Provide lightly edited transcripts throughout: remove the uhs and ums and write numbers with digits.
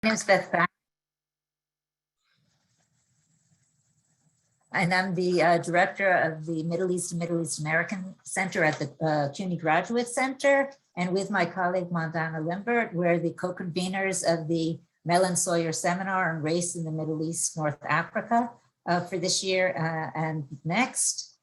My name is Beth Back, and I'm the director of the Middle East and Middle East American Center at the CUNY Graduate Center. And with my colleague Mandana Limbert, we're the co-conveners of the Mellon Sawyer Seminar on Race in the Middle East, North Africa for this year and next.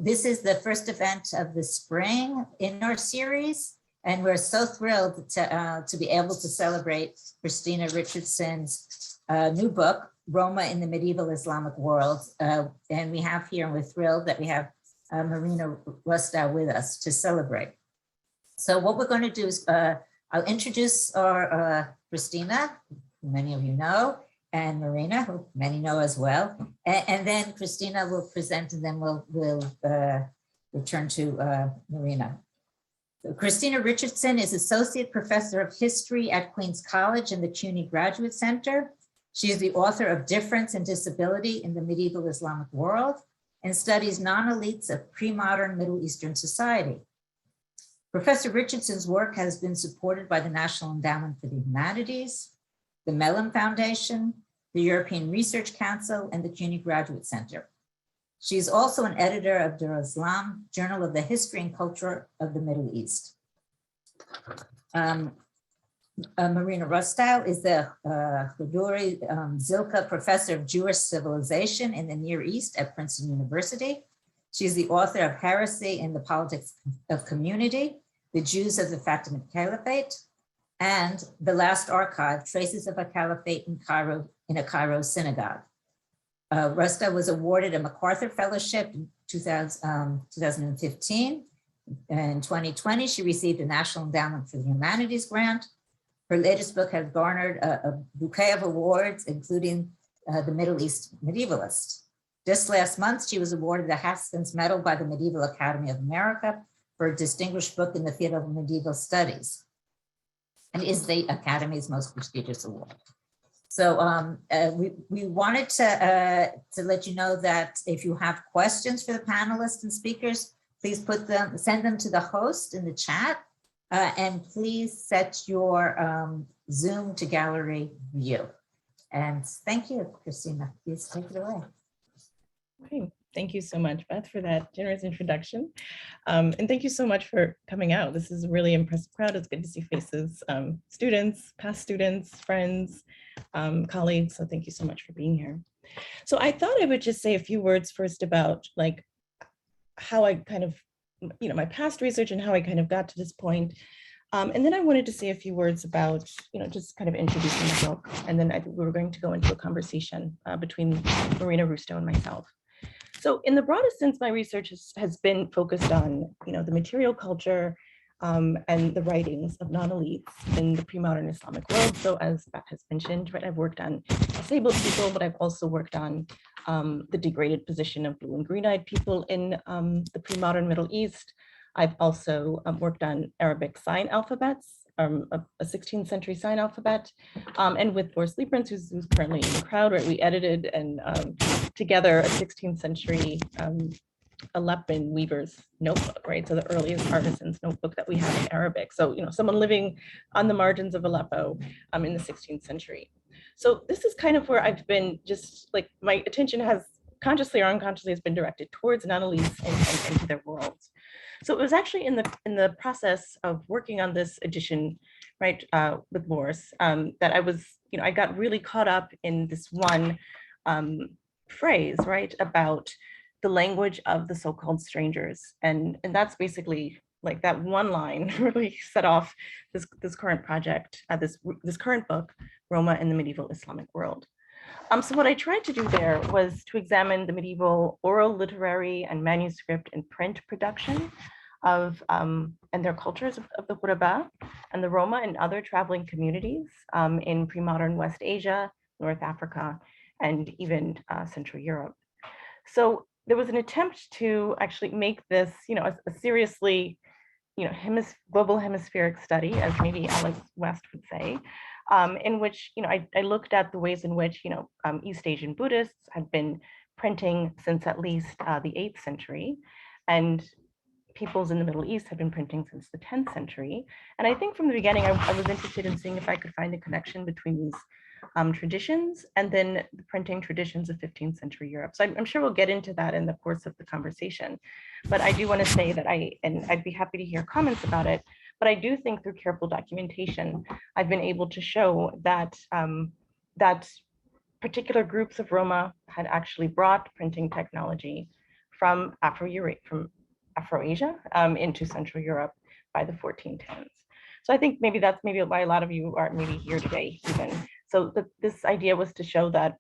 This is the first event of the spring in our series. And we're so thrilled to be able to celebrate Kristina Richardson's new book, Roma in the Medieval Islamic World. And we have here, and we're thrilled that we have Marina Rustow with us to celebrate. So what we're going to do is I'll introduce our Kristina, who many of you know, and Marina, who many know as well. And then Kristina will present, and then we'll return to Marina. Kristina Richardson is Associate Professor of History at Queen's College and the CUNY Graduate Center. She is the author of Difference and Disability in the Medieval Islamic World and studies non-elites of pre-modern Middle Eastern society. Professor Richardson's work has been supported by the National Endowment for the Humanities, the Mellon Foundation, the European Research Council, and the CUNY Graduate Center. She is also an editor of Dar Islam, Journal of the History and Culture of the Middle East. Marina Rustow is the Khuduri Zilka Professor of Jewish Civilization in the Near East at Princeton University. She's the author of Heresy in the Politics of Community, The Jews of the Fatimid Caliphate, and The Last Archive, Traces of a Caliphate in Cairo, in a Cairo Synagogue. Rustow was awarded a MacArthur Fellowship in 2015. In 2020, she received a National Endowment for the Humanities grant. Her latest book has garnered a bouquet of awards, including the Middle East Medievalist. Just last month, she was awarded the Haskins Medal by the Medieval Academy of America for a distinguished book in the field of medieval studies, and is the Academy's most prestigious award. So we wanted to let you know that if you have questions for the panelists and speakers, please send them to the host in the chat, and please set your Zoom to gallery view. And thank you, Kristina. Please take it away. Okay. Thank you so much, Beth, for that generous introduction. And thank you so much for coming out. This is a really impressive crowd. It's good to see faces, students, past students, friends, colleagues. So thank you so much for being here. So I thought I would just say a few words first about like how I kind of, my past research and how I kind of got to this point. And then I wanted to say a few words about, just kind of introducing the book. And then I think we were going to go into a conversation between Marina Rustow and myself. So in the broadest sense, my research has been focused on, the material culture and the writings of non-elites in the pre-modern Islamic world. So as Beth has mentioned, right, I've worked on disabled people, but I've also worked on the degraded position of blue and green-eyed people in the pre-modern Middle East. I've also worked on Arabic sign alphabets, a 16th century sign alphabet, and with Boris Liebrands, who's currently in the crowd, right, we edited and together a 16th century Aleppan weaver's notebook, right? So the earliest artisan's notebook that we have in Arabic. So, someone living on the margins of Aleppo in the 16th century. So this is kind of where I've been just like, my attention has consciously or unconsciously has been directed towards non-elites and into their worlds. So it was actually in the process of working on this edition, right, with Boris, that I was, I got really caught up in this one phrase, right, about the language of the so-called strangers, and that's basically like that one line really set off this current project, this current book, Roma in the Medieval Islamic World. So what I tried to do there was to examine the medieval oral, literary, and manuscript and print production of and their cultures of the Ghuraba and the Roma and other traveling communities in pre-modern West Asia, North Africa, and even Central Europe. So there was an attempt to actually make this, a seriously, global hemispheric study, as maybe Alex West would say, in which, I looked at the ways in which, East Asian Buddhists had been printing since at least the 8th century, and peoples in the Middle East have been printing since the 10th century. And I think from the beginning, I was interested in seeing if I could find a connection between these traditions and then the printing traditions of 15th century Europe. So I'm sure we'll get into that in the course of the conversation. But I do want to say that I'd be happy to hear comments about it, but I do think through careful documentation, I've been able to show that, that particular groups of Roma had actually brought printing technology from Afro-Asia into Central Europe by the 1410s. So I think maybe that's why a lot of you are maybe here today even. So this idea was to show that,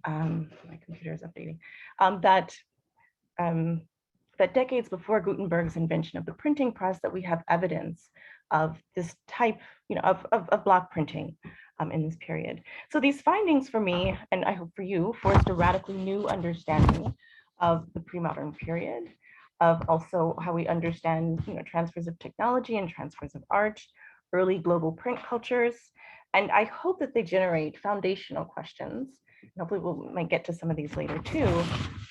my computer is updating, that decades before Gutenberg's invention of the printing press, that we have evidence of this type, of block printing in this period. So these findings for me, and I hope for you, forced a radically new understanding of the pre-modern period, of also how we understand, transfers of technology and transfers of art, early global print cultures. And I hope that they generate foundational questions. And hopefully we might get to some of these later too,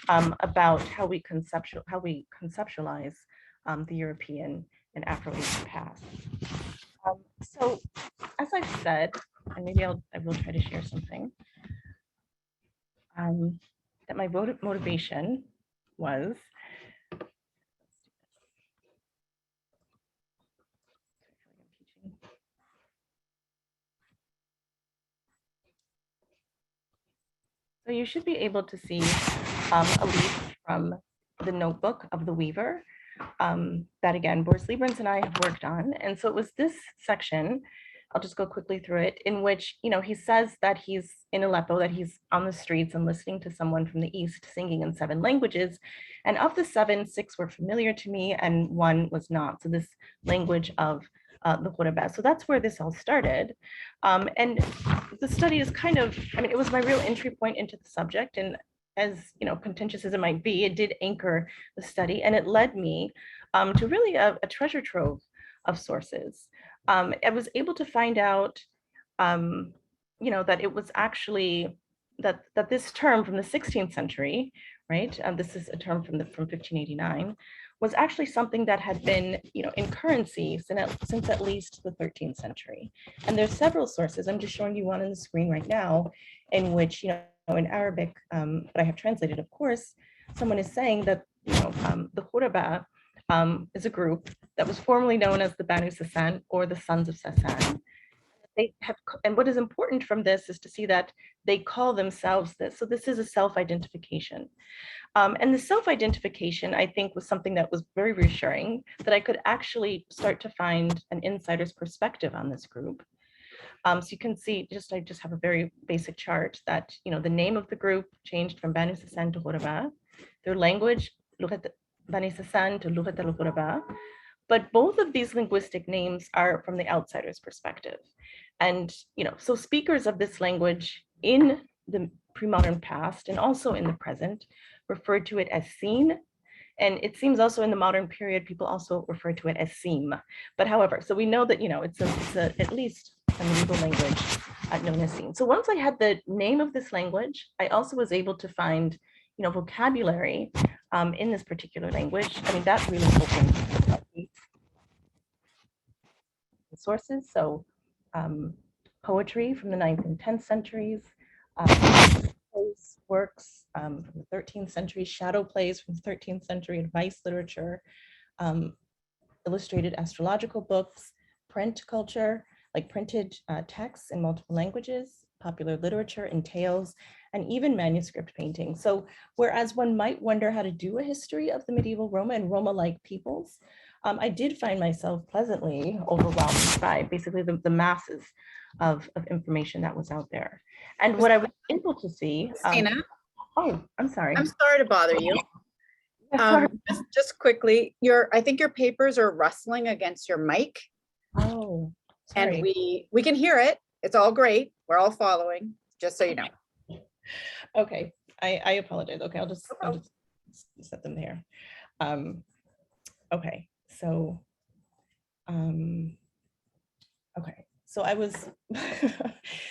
about how we conceptualize the European and Afro-Asian past. So as I've said, and maybe I will try to share something, that my motivation was, so you should be able to see a leaf from the Notebook of the Weaver that again, Boris Lieberens and I have worked on. And so it was this section, I'll just go quickly through it, in which, he says that he's in Aleppo, that he's on the streets and listening to someone from the East singing in 7 languages. And of the 7, 6 were familiar to me and 1 was not. So this language of the Ghuraba. So that's where this all started. And the study is kind of, it was my real entry point into the subject. And as contentious as it might be, it did anchor the study, and it led me to really a treasure trove of sources. I was able to find out, that it was actually that this term from the 16th century, right? This is a term from 1589, was actually something that had been, in currency since at least the 13th century. And there's several sources. I'm just showing you one on the screen right now, in which, in Arabic, that I have translated, of course, someone is saying that, the Ghuraba is a group that was formerly known as the Banu Sasan, or the Sons of Sasan. They have, and what is important from this is to see that they call themselves this. So this is a self-identification. And the self-identification, I think, was something that was very reassuring, that I could actually start to find an insider's perspective on this group. So you can see, I just have a very basic chart that, the name of the group changed from Banu Sasan to Ghuraba, their language, Banu Sasan to Lughat al-Ghuraba. But both of these linguistic names are from the outsider's perspective. And, so speakers of this language in the pre-modern past and also in the present referred to it as seen. And it seems also in the modern period, people also refer to it as seem. But however, so we know that, it's at least a medieval language known as seen. So once I had the name of this language, I also was able to find, vocabulary in this particular language. That really opened sources. So poetry from the 9th and 10th centuries, works from the 13th century, shadow plays from the 13th century, advice literature, illustrated astrological books, print culture, like printed texts in multiple languages, popular literature and tales, and even manuscript painting. So whereas one might wonder how to do a history of the medieval Roma and Roma-like peoples, I did find myself pleasantly overwhelmed by basically the masses of information that was out there. And what I was able to see— Kristina? Oh, I'm sorry. I'm sorry to bother you. Just quickly, I think your papers are rustling against your mic. Oh, sorry. And we can hear it. It's all great. We're all following, just so you know. Okay, I apologize. Okay, I'll just set them there. Okay, so okay, so I was,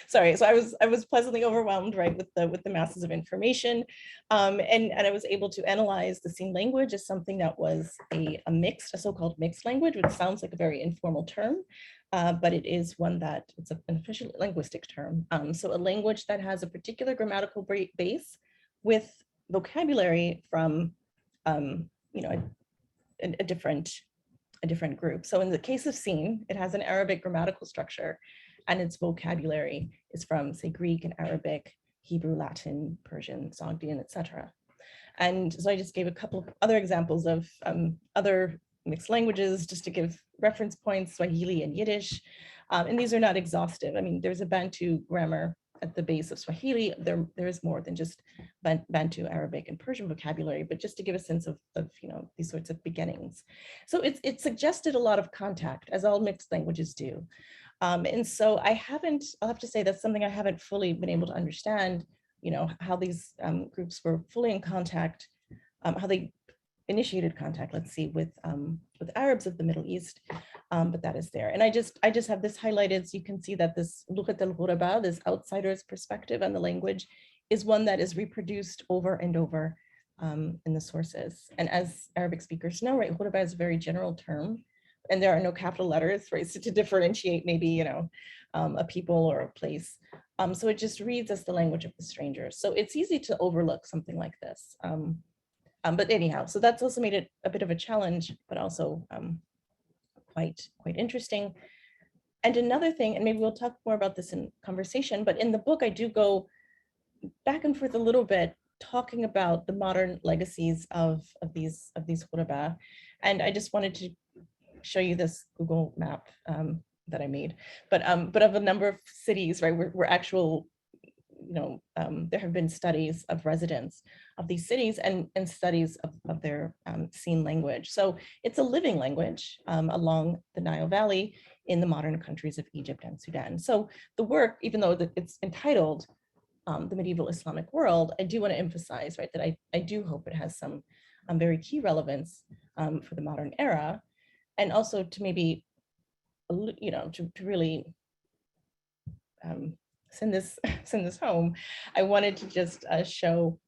sorry, so I was pleasantly overwhelmed, right, with the masses of information, and I was able to analyze the scene language as something that was a so-called mixed language, which sounds like a very informal term, but it is one that it's an official linguistic term. So a language that has a particular grammatical base with vocabulary from, you know, a different group. So in the case of scene, it has an Arabic grammatical structure, and its vocabulary is from, say, Greek and Arabic, Hebrew, Latin, Persian, Sogdian, etc. And so I just gave a couple of other examples of other mixed languages, just to give reference points, Swahili and Yiddish. And these are not exhaustive. I mean, there's a Bantu grammar at the base of Swahili. There is more than just Bantu, Arabic, and Persian vocabulary, but just to give a sense of you know, these sorts of beginnings. So it suggested a lot of contact, as all mixed languages do. And so I'll have to say that's something I haven't fully been able to understand, you know, how these groups were fully in contact, how they initiated contact, let's see, with Arabs of the Middle East, but that is there. And I just have this highlighted so you can see that this lughat al-Ghuraba, this outsider's perspective on the language, is one that is reproduced over and over in the sources. And as Arabic speakers know, right, Ghuraba is a very general term, and there are no capital letters, right, so to differentiate maybe, you know, a people or a place. So it just reads as the language of the strangers. So it's easy to overlook something like this. But anyhow, so that's also made it a bit of a challenge, but also quite interesting. And another thing, and maybe we'll talk more about this in conversation, but in the book, I do go back and forth a little bit, talking about the modern legacies of these Ghuraba. And I just wanted to show you this Google map that I made, but of a number of cities, right, where actual, you know, there have been studies of residents of these cities and studies of their scene language. So it's a living language along the Nile Valley in the modern countries of Egypt and Sudan. So the work, even though it's entitled The Medieval Islamic World, I do want to emphasize, right, that I do hope it has some very key relevance for the modern era, and also to maybe, you know, to really send this home. I wanted to just show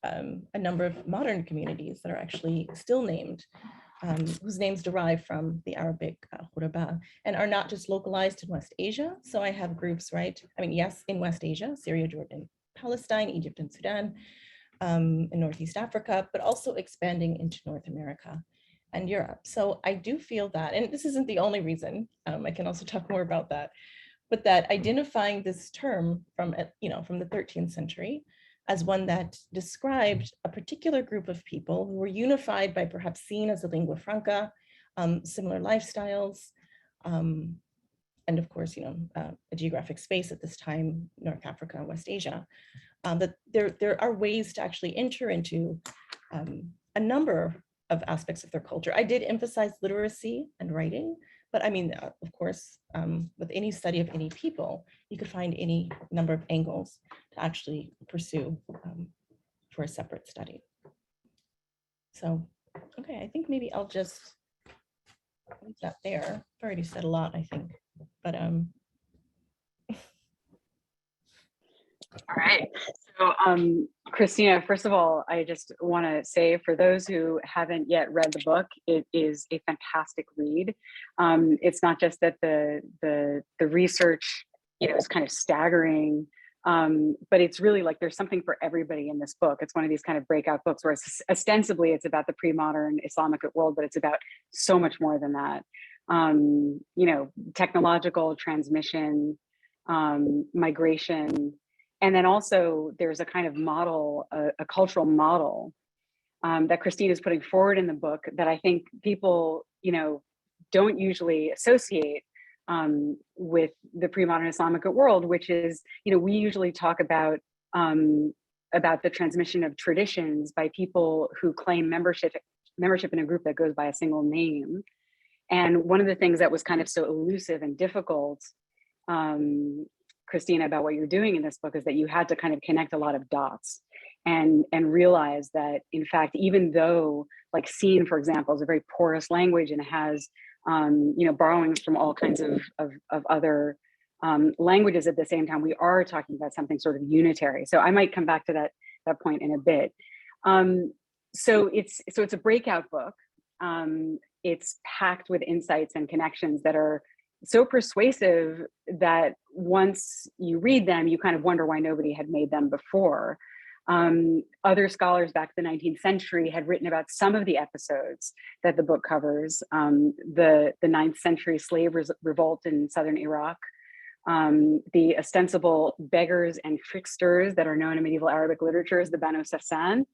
a number of modern communities that are actually still named, whose names derive from the Arabic Ghuraba, and are not just localized in West Asia. So I have groups, right? I mean, yes, in West Asia, Syria, Jordan, Palestine, Egypt, and Sudan, in Northeast Africa, but also expanding into North America and Europe. So I do feel that, and this isn't the only reason, I can also talk more about that, but that identifying this term from, you know, from the 13th century as one that described a particular group of people who were unified by perhaps seen as a lingua franca, similar lifestyles, and of course, you know, a geographic space at this time, North Africa and West Asia, that there are ways to actually enter into a number of aspects of their culture. I did emphasize literacy and writing, but I mean, of course, with any study of any people, you could find any number of angles to actually pursue for a separate study. So, okay, I think maybe I'll just leave that there. I've already said a lot, I think, but All right. So, Kristina, first of all, I just want to say for those who haven't yet read the book, it is a fantastic read. It's not just that the research, you know, is kind of staggering, but it's really like there's something for everybody in this book. It's one of these kind of breakout books where ostensibly it's about the pre-modern Islamic world, but it's about so much more than that. You know, technological transmission, migration. And then also there's a kind of model, a cultural model that Kristina is putting forward in the book that I think people, you know, don't usually associate with the pre-modern Islamic world, which is, you know, we usually talk about the transmission of traditions by people who claim membership in a group that goes by a single name. And one of the things that was kind of so elusive and difficult, Kristina, about what you're doing in this book is that you had to kind of connect a lot of dots and realize that, in fact, even though like scene, for example, is a very porous language and has, you know, borrowings from all kinds of other languages at the same time, we are talking about something sort of unitary. So I might come back to that point in a bit. So it's a breakout book. It's packed with insights and connections that are so persuasive that once you read them, you kind of wonder why nobody had made them before. Other scholars back in the 19th century had written about some of the episodes that the book covers. The 9th century slave revolt in southern Iraq, the ostensible beggars and tricksters that are known in medieval Arabic literature as the Banu Sassan,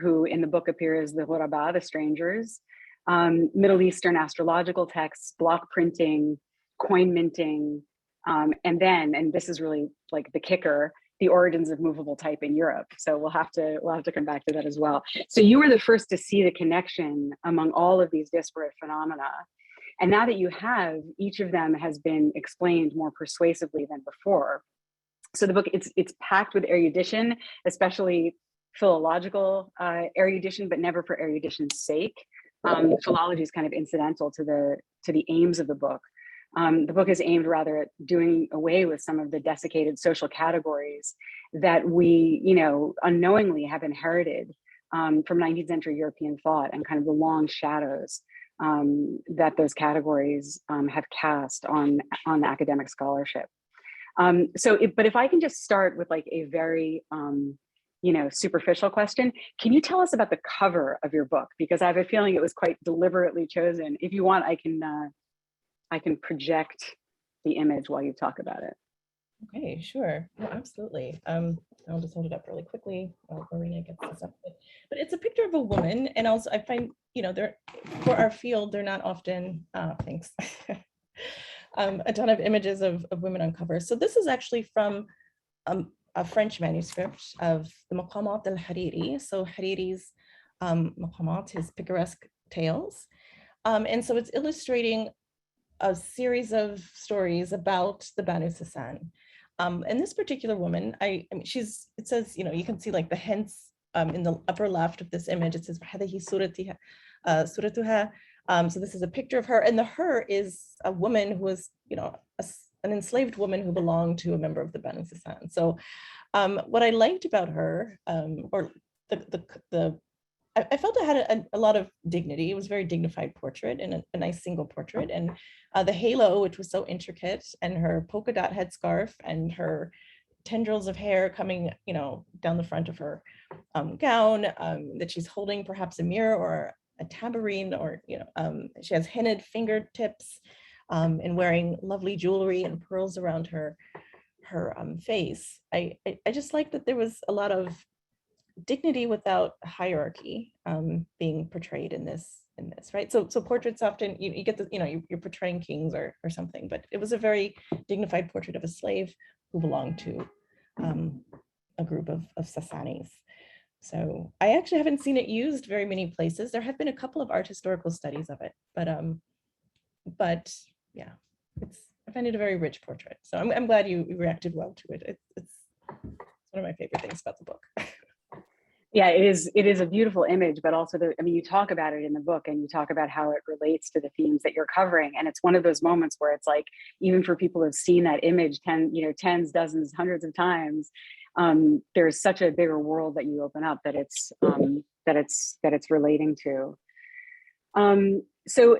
who in the book appear as the Ghuraba, the strangers, Middle Eastern astrological texts, block printing, coin minting, and this is really like the kicker, the origins of movable type in Europe. So we'll have to come back to that as well. So you were the first to see the connection among all of these disparate phenomena. And now that you have, each of them has been explained more persuasively than before. So the book, it's packed with erudition, especially philological erudition, but never for erudition's sake. Philology is kind of incidental to the aims of the book. The book is aimed rather at doing away with some of the desiccated social categories that we, unknowingly have inherited from 19th century European thought, and kind of the long shadows that those categories have cast on academic scholarship. But if I can just start with like a very superficial question, can you tell us about the cover of your book? Because I have a feeling it was quite deliberately chosen. If you want, I can project the image while you talk about it. Okay, sure. No, absolutely. I'll just hold it up really quickly while Marina gets this up. But it's a picture of a woman, and also I find, they're, for our field, they're not often, thanks, a ton of images of women on covers. So this is actually from a French manuscript of the Maqamat al-Hariri. So Hariri's Maqamat, his picaresque tales. And so it's illustrating a series of stories about the Banu Sassan. And this particular woman, I mean, it says, you can see like the hints in the upper left of this image. It says, suratuha. So this is a picture of her, and the her is a woman who was, an enslaved woman who belonged to a member of the Banu Sassan. So what I liked about her, I felt it had a lot of dignity. It was a very dignified portrait and a nice single portrait. And the halo, which was so intricate, and her polka dot headscarf and her tendrils of hair coming, down the front of her gown, that she's holding perhaps a mirror or a tambourine, or, she has hennaed fingertips and wearing lovely jewelry and pearls around her face. I just like that there was a lot of dignity without hierarchy being portrayed in this, right? So portraits often, you get the, you're portraying kings or something, but it was a very dignified portrait of a slave who belonged to a group of Sassanis. So I actually haven't seen it used very many places. There have been a couple of art historical studies of it, but yeah, I find it a very rich portrait. So I'm glad you reacted well to it. It's one of my favorite things about the book. Yeah, it is a beautiful image, but also you talk about it in the book, and you talk about how it relates to the themes that you're covering. And it's one of those moments where it's like, even for people who've seen that image tens, dozens, hundreds of times, there's such a bigger world that you open up that it's relating to. So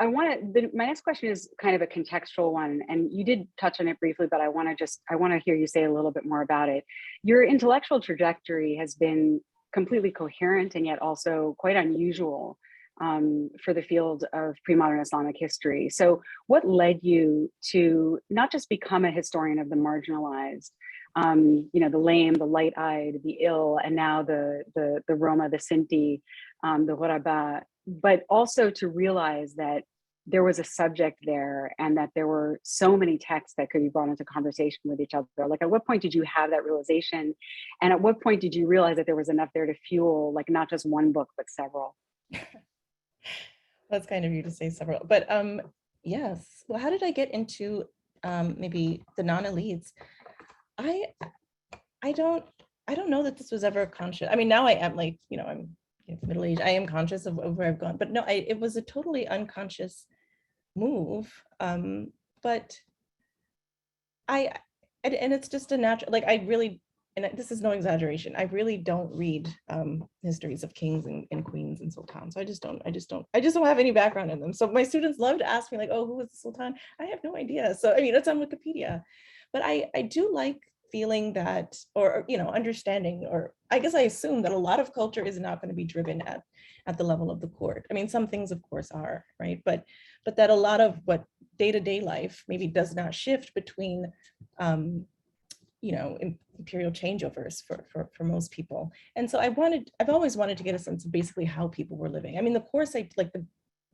my next question is kind of a contextual one, and you did touch on it briefly, but I want to hear you say a little bit more about it. Your intellectual trajectory has been completely coherent and yet also quite unusual for the field of pre-modern Islamic history. So what led you to not just become a historian of the marginalized, the lame, the light-eyed, the ill, and now the Roma, the Sinti, the Ghuraba, but also to realize that there was a subject there and that there were so many texts that could be brought into conversation with each other? Like, at what point did you have that realization? And at what point did you realize that there was enough there to fuel, like, not just one book, but several? That's kind of you to say several, but yes. Well, how did I get into maybe the non-elites? I don't know that this was ever conscious. I mean, now I am, like, I'm middle-aged. I am conscious of where I've gone, but no, it was a totally unconscious move. But and it's just a natural, like I really, and this is no exaggeration, I really don't read histories of kings and queens and sultans. So I just don't have any background in them. So my students love to ask me like, oh, who was the sultan? I have no idea. So I mean, it's on Wikipedia, but I do like feeling that, or understanding, or I guess I assume that a lot of culture is not going to be driven at the level of the court. I mean, some things of course are, right, but that a lot of what day-to-day life maybe does not shift between imperial changeovers for most people. And so I've always wanted to get a sense of basically how people were living. I mean, the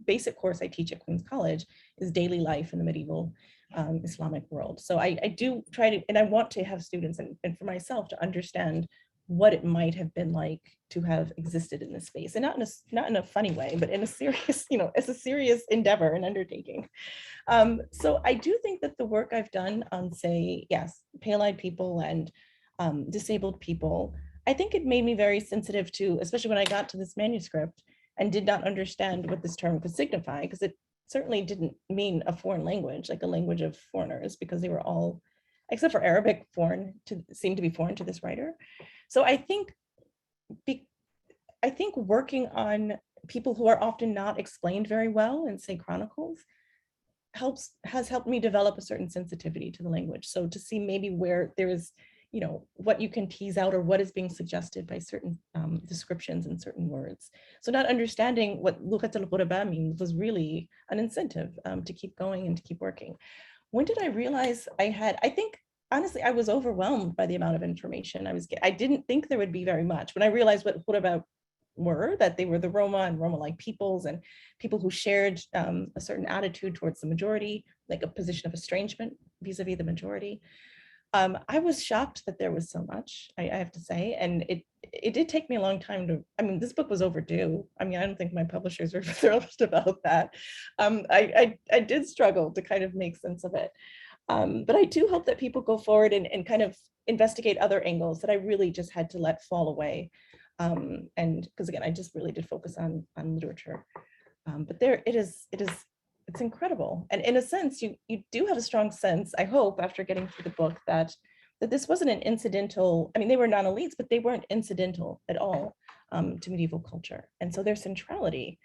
basic course I teach at Queen's College is daily life in the medieval Islamic world. So I do try to, and I want to have students and for myself to understand what it might have been like to have existed in this space, and not in a funny way, but in a serious, as a serious endeavor and undertaking. So I do think that the work I've done on, say, yes, pale-eyed people and disabled people, I think it made me very sensitive to, especially when I got to this manuscript and did not understand what this term could signify, because it certainly didn't mean a foreign language, like a language of foreigners, because they were all, except for Arabic, seemed to be foreign to this writer. So I think working on people who are often not explained very well in, say, chronicles has helped me develop a certain sensitivity to the language. So to see maybe where there is, what you can tease out or what is being suggested by certain descriptions and certain words. So not understanding what Luqat al-Ghuraba means was really an incentive to keep going and to keep working. When did I realize I think, honestly, I was overwhelmed by the amount of information I didn't think there would be very much. When I realized what Ghuraba were, that they were the Roma and Roma-like peoples and people who shared a certain attitude towards the majority, like a position of estrangement vis-a-vis the majority. I was shocked that there was so much, I have to say, and it did take me a long time to, I mean, this book was overdue. I mean, I don't think my publishers were thrilled about that. I did struggle to kind of make sense of it. But I do hope that people go forward and kind of investigate other angles that I really just had to let fall away. And because again, I just really did focus on literature. But it's incredible. And in a sense, you do have a strong sense, I hope, after getting through the book, that this wasn't an incidental, I mean, they were non-elites, but they weren't incidental at all to medieval culture. And so their centrality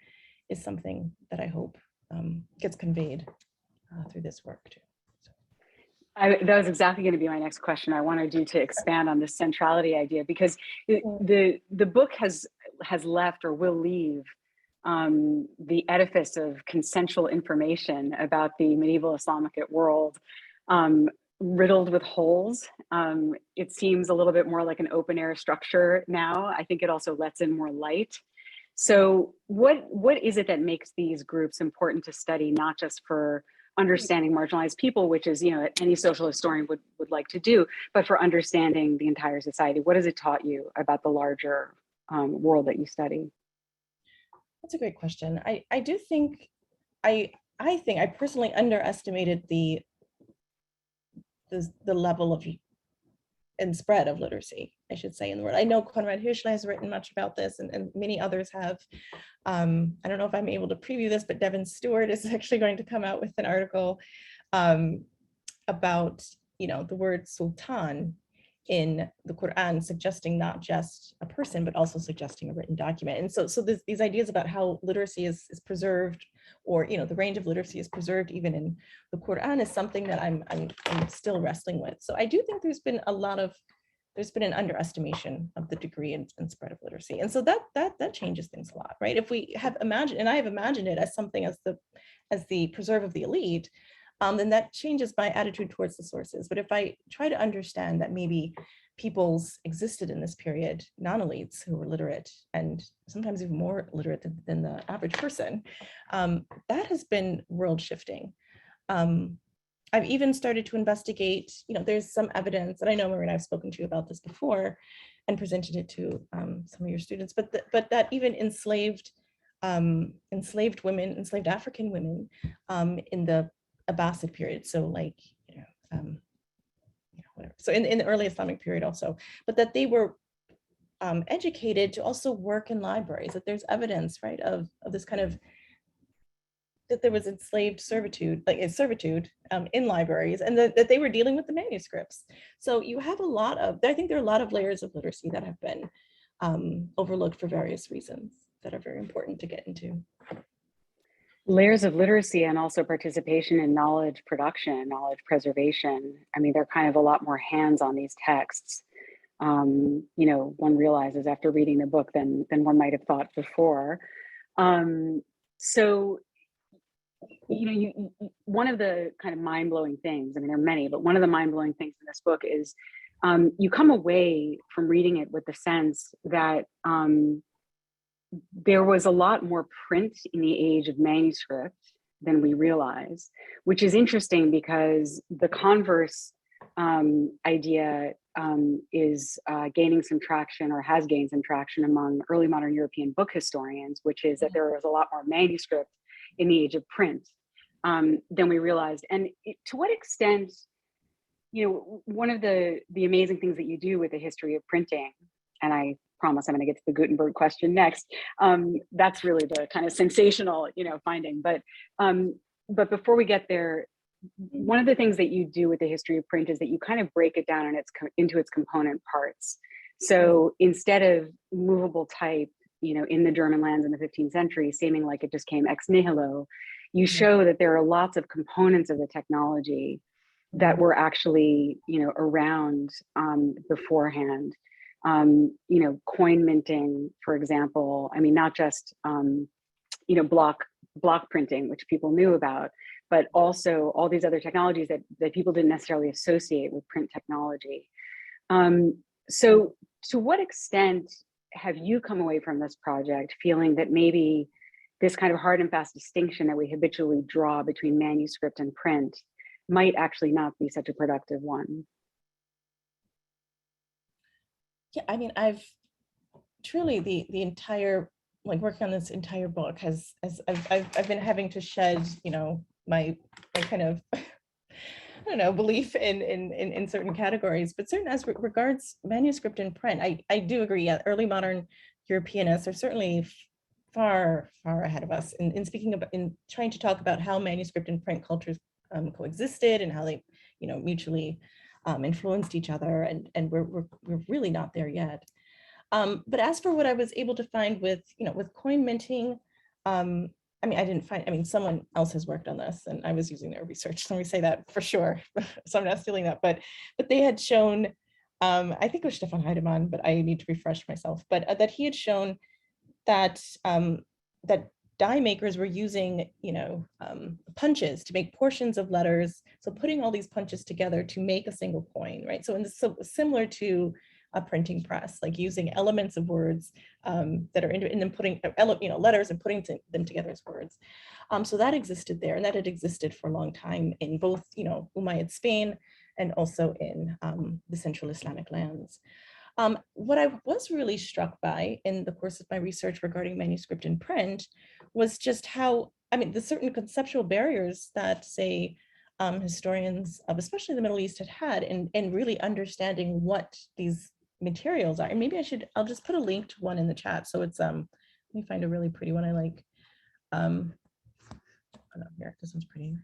is something that I hope gets conveyed through this work too. That was exactly going to be my next question. I wanted you to expand on this centrality idea, because the book has left, or will leave, the edifice of consensual information about the medieval Islamic world riddled with holes. It seems a little bit more like an open air structure now. I think it also lets in more light. So what is it that makes these groups important to study, not just for understanding marginalized people, which is, any social historian would like to do, but for understanding the entire society? What has it taught you about the larger world that you study? That's a great question. I do think, I personally underestimated the level of and spread of literacy, I should say, in the world. I know Konrad Hirschler has written much about this, and many others have. I don't know if I'm able to preview this, but Devin Stewart is actually going to come out with an article about, the word sultan in the Quran, suggesting not just a person, but also suggesting a written document. And so these ideas about how literacy is preserved, or the range of literacy is preserved even in the Quran, is something that I'm still wrestling with. So I do think there's been an underestimation of the degree and spread of literacy. And so that changes things a lot, right? If we have imagined, and I have imagined it as something as the preserve of the elite, then that changes my attitude towards the sources. But if I try to understand that maybe peoples existed in this period, non-elites who were literate, and sometimes even more literate than the average person, that has been world shifting. I've even started to investigate, there's some evidence, and I know, Marina, I've spoken to you about this before and presented it to some of your students, but that even enslaved women, enslaved African women in the Abbasid period, so like, whatever. So in the early Islamic period also, but that they were educated to also work in libraries, that there's evidence, right, of this kind of that there was enslaved servitude, in libraries, and that they were dealing with the manuscripts. So you have a lot of, I think there are a lot of layers of literacy that have been overlooked for various reasons that are very important to get into. Layers of literacy and also participation in knowledge production, knowledge preservation. I mean, there are kind of a lot more hands on these texts. You know, one realizes after reading the book than one might have thought before. So, you know, one of the kind of mind-blowing things, I mean, there are many, but one of the mind-blowing things in this book is you come away from reading it with the sense that there was a lot more print in the age of manuscript than we realize, which is interesting because the converse idea is gaining some traction, or has gained some traction among early modern European book historians, which is that there was a lot more manuscript in the age of print than we realized. And to what extent, you know, one of the amazing things that you do with the history of printing, and I promise I'm going to get to the Gutenberg question next. That's really the kind of sensational, you know, finding. But before we get there, one of the things that you do with the history of print is that you kind of break it down into its component parts. So instead of movable type, you know, in the German lands in the 15th century, seeming like it just came ex nihilo, you show that there are lots of components of the technology that were actually, you know, around beforehand. You know, coin minting, for example. I mean, not just, you know, block printing, which people knew about, but also all these other technologies that people didn't necessarily associate with print technology. So to what extent have you come away from this project feeling that maybe this kind of hard and fast distinction that we habitually draw between manuscript and print might actually not be such a productive one? Yeah, I mean, I've truly the entire, like, working on this entire book has I've been having to shed, you know, my kind of I don't know, belief in certain categories, but certain as regards manuscript and print, I do agree. Yeah, early modern Europeanists are certainly far ahead of us in speaking about, in trying to talk about how manuscript and print cultures coexisted and how they, you know, mutually influenced each other, and we're really not there yet. But as for what I was able to find with, you know, with coin minting, I mean, I didn't find, I mean, someone else has worked on this and I was using their research. Let me say that for sure. So I'm not stealing that, but they had shown, I think it was Stefan Heidemann, but I need to refresh myself, but that he had shown that that die makers were using, you know, punches to make portions of letters. So putting all these punches together to make a single coin, right? So, so similar to a printing press, like using elements of words that are in, and then putting, you know, letters and putting them together as words. So that existed there, and that had existed for a long time in both, you know, Umayyad Spain and also in the Central Islamic lands. What I was really struck by in the course of my research regarding manuscript and print was just how, I mean, the certain conceptual barriers that, say, historians of especially the Middle East had in really understanding what these materials are. And maybe I'll just put a link to one in the chat. So it's, let me find a really pretty one I like. Oh no, here, this one's pretty.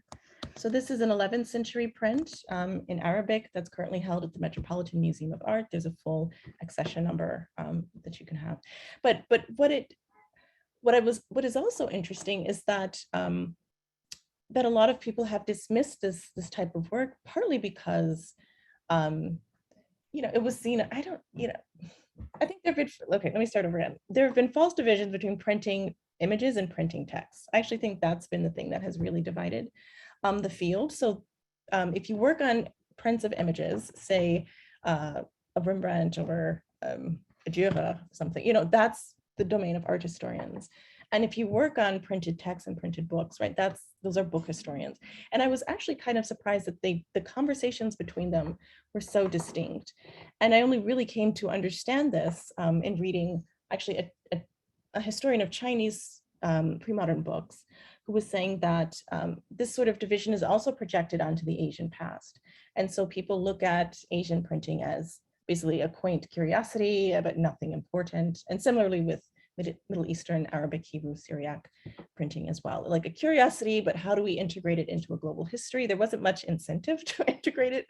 So this is an 11th century print in Arabic that's currently held at the Metropolitan Museum of Art. There's a full accession number that you can have. But what is also interesting is that that a lot of people have dismissed this type of work, partly because you know, it was seen, I don't, you know, I think there have been, okay, let me start over again. There have been false divisions between printing images and printing text. I actually think that's been the thing that has really divided the field. So if you work on prints of images, say a Rembrandt or a Ghuraba, something, you know, that's the domain of art historians. And if you work on printed texts and printed books, right, those are book historians. And I was actually kind of surprised that the conversations between them were so distinct. And I only really came to understand this in reading actually a historian of Chinese pre-modern books, who was saying that this sort of division is also projected onto the Asian past. And so people look at Asian printing as basically a quaint curiosity, but nothing important. And similarly with Middle Eastern, Arabic, Hebrew, Syriac printing as well. Like a curiosity, but how do we integrate it into a global history? There wasn't much incentive to integrate it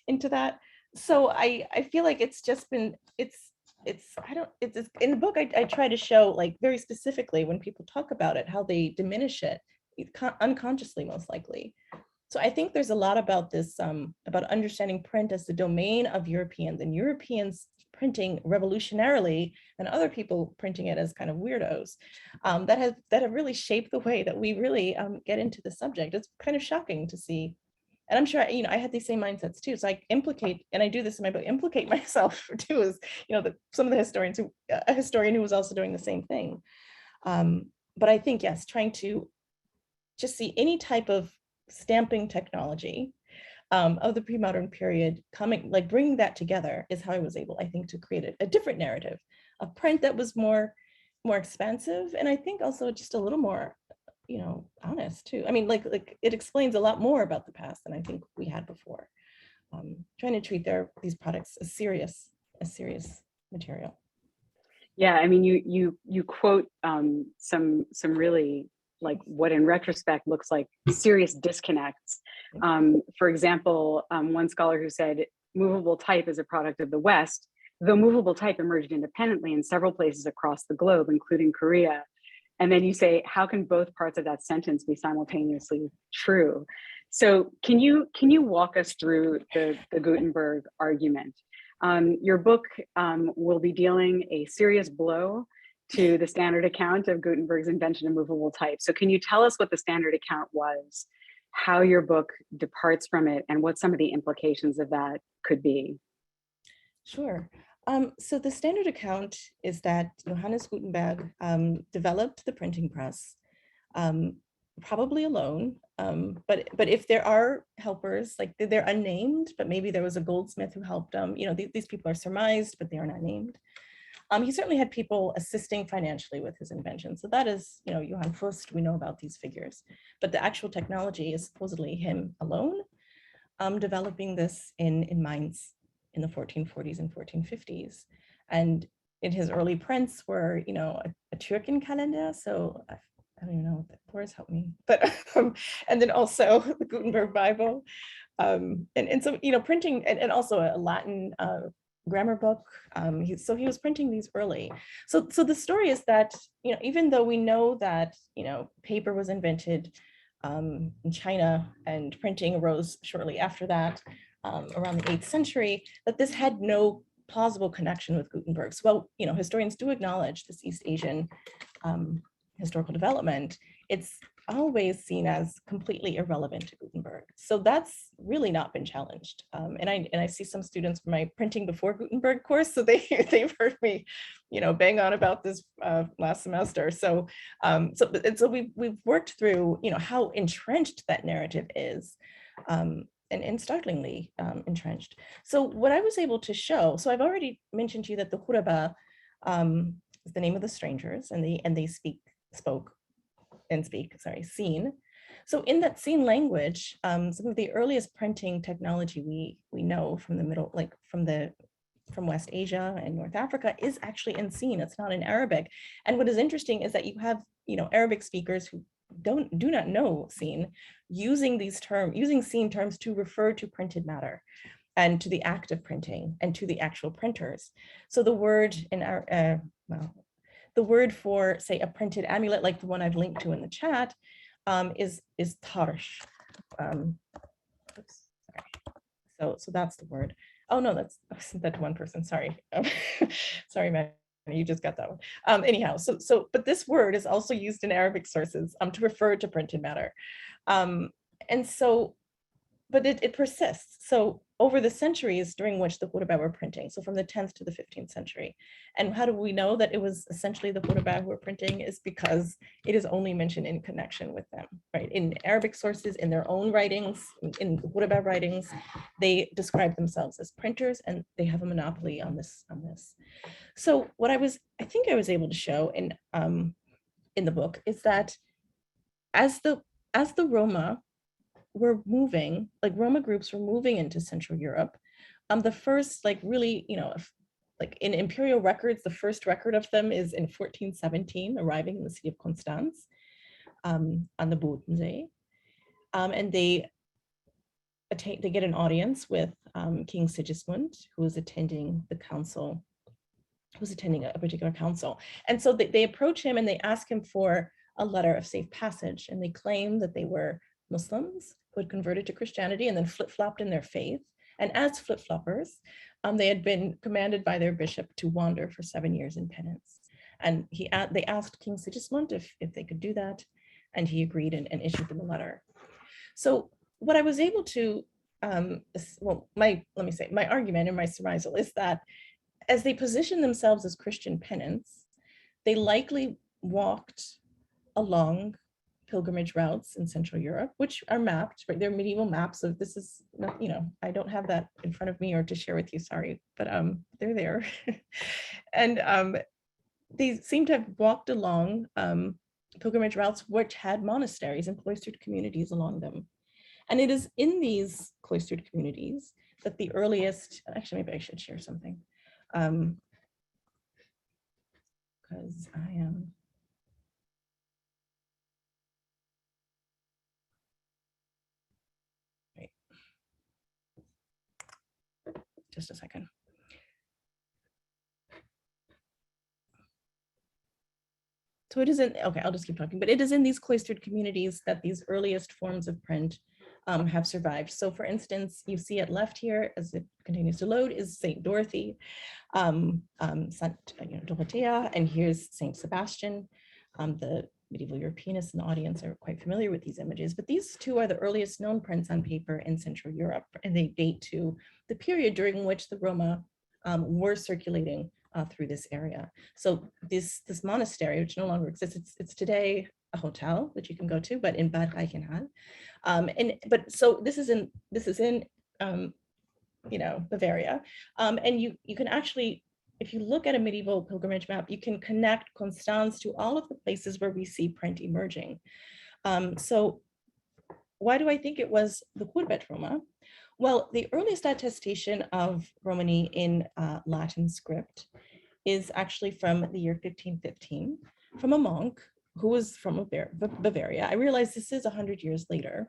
into that. So I feel like it's just been, it's in the book, I try to show like very specifically when people talk about it, how they diminish it unconsciously, most likely. So I think there's a lot about this, about understanding print as the domain of Europeans, and Europeans printing revolutionarily and other people printing it as kind of weirdos, that have really shaped the way that we really get into the subject. It's kind of shocking to see. And I'm sure, I had these same mindsets too. So I implicate, and I do this in my book, implicate myself too, as, some of the historians a historian who was also doing the same thing. But I think, yes, trying to just see any type of stamping technology of the pre-modern period coming, like bringing that together is how I was able, I think, to create a different narrative, a print that was more expansive, and I think also just a little more, honest too. I mean, like it explains a lot more about the past than I think we had before. Trying to treat these products as serious material. Yeah, I mean, you quote some really, like, what in retrospect looks like serious disconnects. For example, one scholar who said movable type is a product of the West, though movable type emerged independently in several places across the globe, including Korea. And then you say, how can both parts of that sentence be simultaneously true? So can you walk us through the Gutenberg argument? Your book will be dealing a serious blow to the standard account of Gutenberg's invention of movable type. So can you tell us what the standard account was, how your book departs from it, and what some of the implications of that could be? Sure. So the standard account is that Johannes Gutenberg developed the printing press, probably alone, but if there are helpers, like they're unnamed, but maybe there was a goldsmith who helped him. These people are surmised, but they are not named. He certainly had people assisting financially with his invention. So that is, Johann Fust, we know about these figures, but the actual technology is supposedly him alone, developing this in Mainz in the 1440s and 1450s. And in his early prints were, a Türken calendar. So I don't even know, Boris help me, but, and then also the Gutenberg Bible. And so, printing, and also a Latin grammar book. So he was printing these early. So the story is that, even though we know that, paper was invented in China and printing arose shortly after that, around the 8th century, that this had no plausible connection with Gutenberg. So, well, historians do acknowledge this East Asian historical development. It's always seen as completely irrelevant to Gutenberg. So that's really not been challenged. And I see some students from my printing before Gutenberg course, so they've heard me, bang on about this last semester. So we've worked through, how entrenched that narrative is, and startlingly entrenched. So what I was able to show, so I've already mentioned to you that the Ghuraba is the name of the strangers, and they seen. So in that seen language, some of the earliest printing technology we know from the middle, like from West Asia and North Africa, is actually in seen. It's not in Arabic. And what is interesting is that you have, Arabic speakers who do not know seen, using seen terms to refer to printed matter and to the act of printing and to the actual printers. So the word in our the word for, say, a printed amulet, like the one I've linked to in the chat, is tarsh. So that's the word. Oh no, I sent that to one person. Sorry, sorry, man. You just got that one. Anyhow, but this word is also used in Arabic sources to refer to printed matter, and so, but it persists. So over the centuries during which the Ghuraba were printing, so from the 10th to the 15th century. And how do we know that it was essentially the Ghuraba who were printing? Is because it is only mentioned in connection with them, right? In Arabic sources, in their own writings, in Ghuraba writings, they describe themselves as printers, and they have a monopoly on this. So what I think I was able to show in the book is that as the Roma were moving, like Roma groups were moving into Central Europe, the first, like, really, like in imperial records, the first record of them is in 1417, arriving in the city of Constance on the Bodensee. And they get an audience with King Sigismund, who is attending the council, who's attending a particular council. And so they approach him and they ask him for a letter of safe passage. And they claim that they were Muslims who had converted to Christianity and then flip-flopped in their faith. And as flip-floppers, they had been commanded by their bishop to wander for 7 years in penance. And they asked King Sigismund if they could do that. And he agreed and issued them a letter. So what I was able to, my argument and my surmisal is that as they position themselves as Christian penance, they likely walked along pilgrimage routes in Central Europe, which are mapped, right? They're medieval maps of this is, not, I don't have that in front of me or to share with you, sorry, but they're there. And they seem to have walked along pilgrimage routes which had monasteries and cloistered communities along them. And it is in these cloistered communities that the earliest, actually, maybe I should share something. Because I am. Wait. Just a second. So it isn't, okay, I'll just keep talking, but it is in these cloistered communities that these earliest forms of print have survived. So for instance, you see it left here as it continues to load is St. Dorothy, Dorothea, and here's St. Sebastian. The medieval Europeanists in the audience are quite familiar with these images, but these two are the earliest known prints on paper in Central Europe, and they date to the period during which the Roma were circulating through this area. So this monastery, which no longer exists, it's today a hotel that you can go to, but in Bad Reichenhall. So this is in Bavaria, and you can actually, if you look at a medieval pilgrimage map, you can connect Constance to all of the places where we see print emerging. So why do I think it was the Ghuraba Roma? Well, the earliest attestation of Romani in Latin script is actually from the year 1515, from a monk who was from Bavaria. I realize this is 100 years later,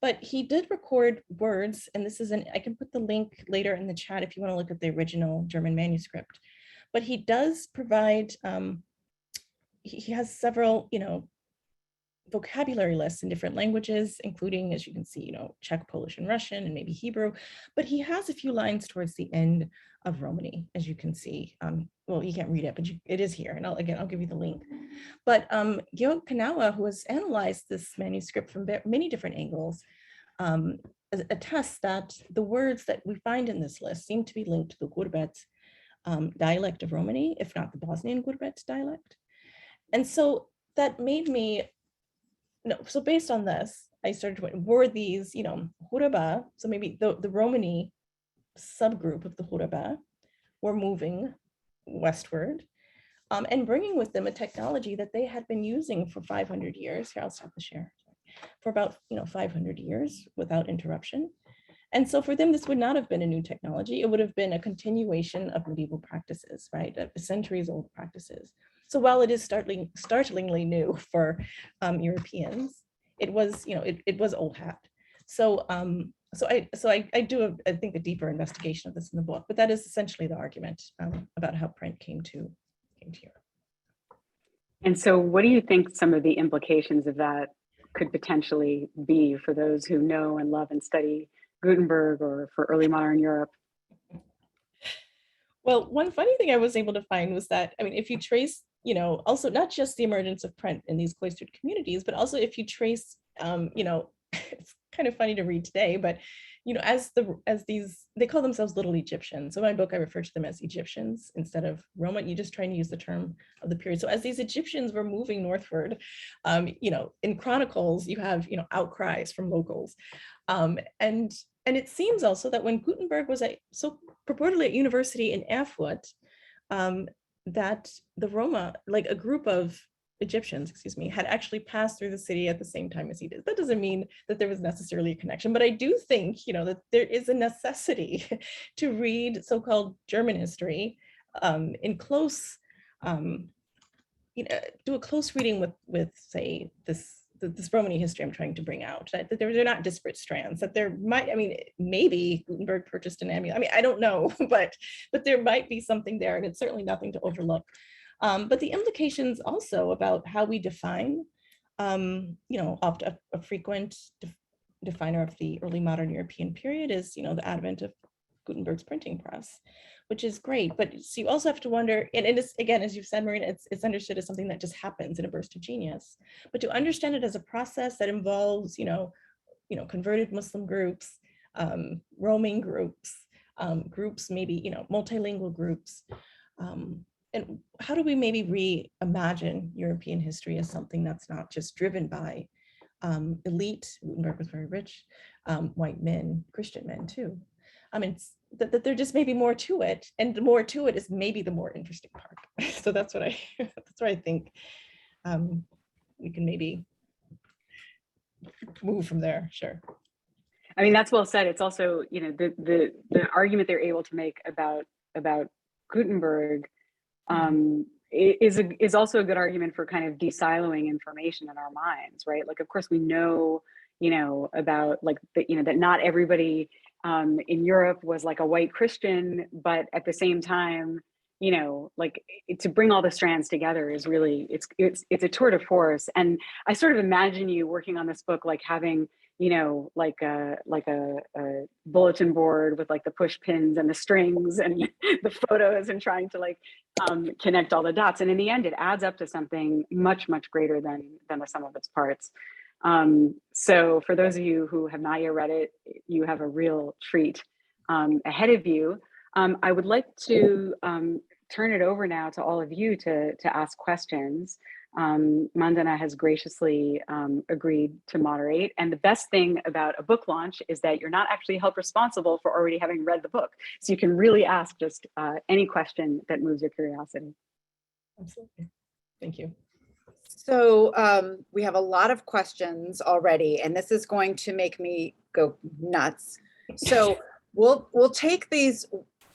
but he did record words, and this is I can put the link later in the chat if you want to look at the original German manuscript. But he does provide, he has several, vocabulary lists in different languages, including, as you can see, Czech, Polish, and Russian, and maybe Hebrew. But he has a few lines towards the end of Romani, as you can see. Well, you can't read it, but it is here. And I'll give you the link. But Ayyām Kamāl, who has analyzed this manuscript from many different angles, attests that the words that we find in this list seem to be linked to the Ghuraba dialect of Romani, if not the Bosnian Ghuraba dialect. And so that made me, so based on this, I started to, were these, Ghuraba, so maybe the Romani subgroup of the Ghuraba were moving westward and bringing with them a technology that they had been using for 500 years. Here, I'll stop the share. For about 500 years without interruption. And so for them, this would not have been a new technology. It would have been a continuation of medieval practices, right? Centuries old practices. So while it is startlingly new for Europeans, it was, it was old hat. So I do, I think, a deeper investigation of this in the book, but that is essentially the argument about how print came to Europe. And so what do you think some of the implications of that could potentially be for those who know and love and study Gutenberg or for early modern Europe? Well, one funny thing I was able to find was that, if you trace, also not just the emergence of print in these cloistered communities, but also if you trace, it's kind of funny to read today, but as these, they call themselves Little Egyptians. So in my book, I refer to them as Egyptians instead of Roma. You just try and use the term of the period. So as these Egyptians were moving northward, in chronicles, you have, outcries from locals. And it seems also that when Gutenberg was purportedly at university in Erfurt, that the Roma, like a group of Egyptians, had actually passed through the city at the same time as he did. That doesn't mean that there was necessarily a connection, but I do think, that there is a necessity to read so-called German history in close, do a close reading with say this Romany history I'm trying to bring out, that they're not disparate strands, that there might, I mean, maybe Gutenberg purchased an amulet. I mean, I don't know, but there might be something there, and it's certainly nothing to overlook. But the implications also about how we define, often a frequent definer of the early modern European period is, the advent of Gutenberg's printing press, which is great. But so you also have to wonder, and it is, again, as you've said, Marina, it's understood as something that just happens in a burst of genius. But to understand it as a process that involves, converted Muslim groups, roaming groups, groups maybe, multilingual groups. And how do we maybe reimagine European history as something that's not just driven by elite, Gutenberg was very rich, white men, Christian men too. I mean, that there just may be more to it, and the more to it is maybe the more interesting part. So that's what I think we can maybe move from there. Sure. I mean, that's well said. It's also, the argument they're able to make about Gutenberg is also a good argument for kind of de-siloing information in our minds, right? Like, of course, we know, about that not everybody in Europe was like a white Christian, but at the same time, to bring all the strands together is really, it's a tour de force. And I sort of imagine you working on this book, like having, like a bulletin board with like the push pins and the strings and the photos, and trying to connect all the dots. And in the end, it adds up to something much, much greater than the sum of its parts. So for those of you who have not yet read it, you have a real treat ahead of you. I would like to turn it over now to all of you to ask questions. Mandana has graciously agreed to moderate. And the best thing about a book launch is that you're not actually held responsible for already having read the book. So you can really ask just any question that moves your curiosity. Absolutely. Thank you. So we have a lot of questions already, and this is going to make me go nuts. So we'll take these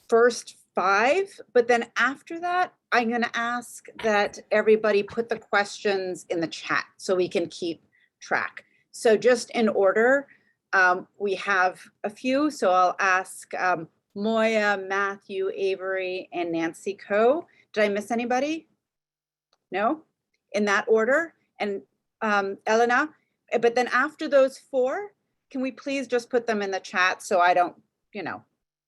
first 5, but then after that, I'm going to ask that everybody put the questions in the chat so we can keep track. So just in order, we have a few. So I'll ask Moya, Matthew, Avery, and Nancy Coe. Did I miss anybody? No? In that order. And Elena, but then after those 4, can we please just put them in the chat so I don't,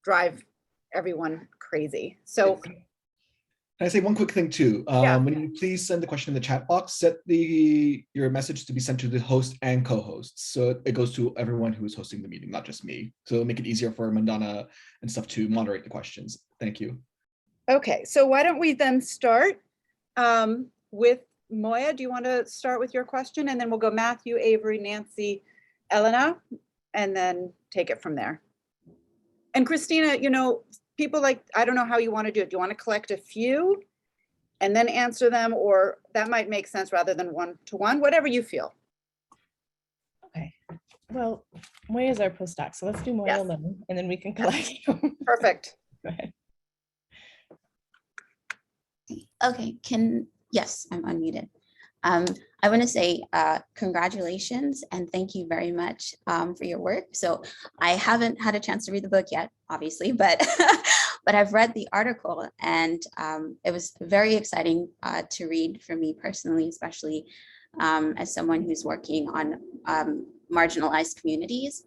drive everyone crazy. So can I say one quick thing too? Yeah. When you please send the question in the chat box, set your message to be sent to the host and co-hosts. So it goes to everyone who is hosting the meeting, not just me. So it'll make it easier for Mandana and stuff to moderate the questions. Thank you. Okay, so why don't we then start with Moya? Do you want to start with your question? And then we'll go Matthew, Avery, Nancy, Elena, and then take it from there. And Kristina, people I don't know how you want to do it. Do you want to collect a few and then answer them, or that might make sense rather than one-to-one, whatever you feel. Okay. Well, Moya is our postdoc, so let's do Moya alone, and then we can collect. Perfect. Go ahead. Okay, yes, I'm unmuted. I want to say congratulations and thank you very much for your work. So I haven't had a chance to read the book yet, obviously, but but I've read the article, and it was very exciting to read for me personally, especially as someone who's working on marginalized communities.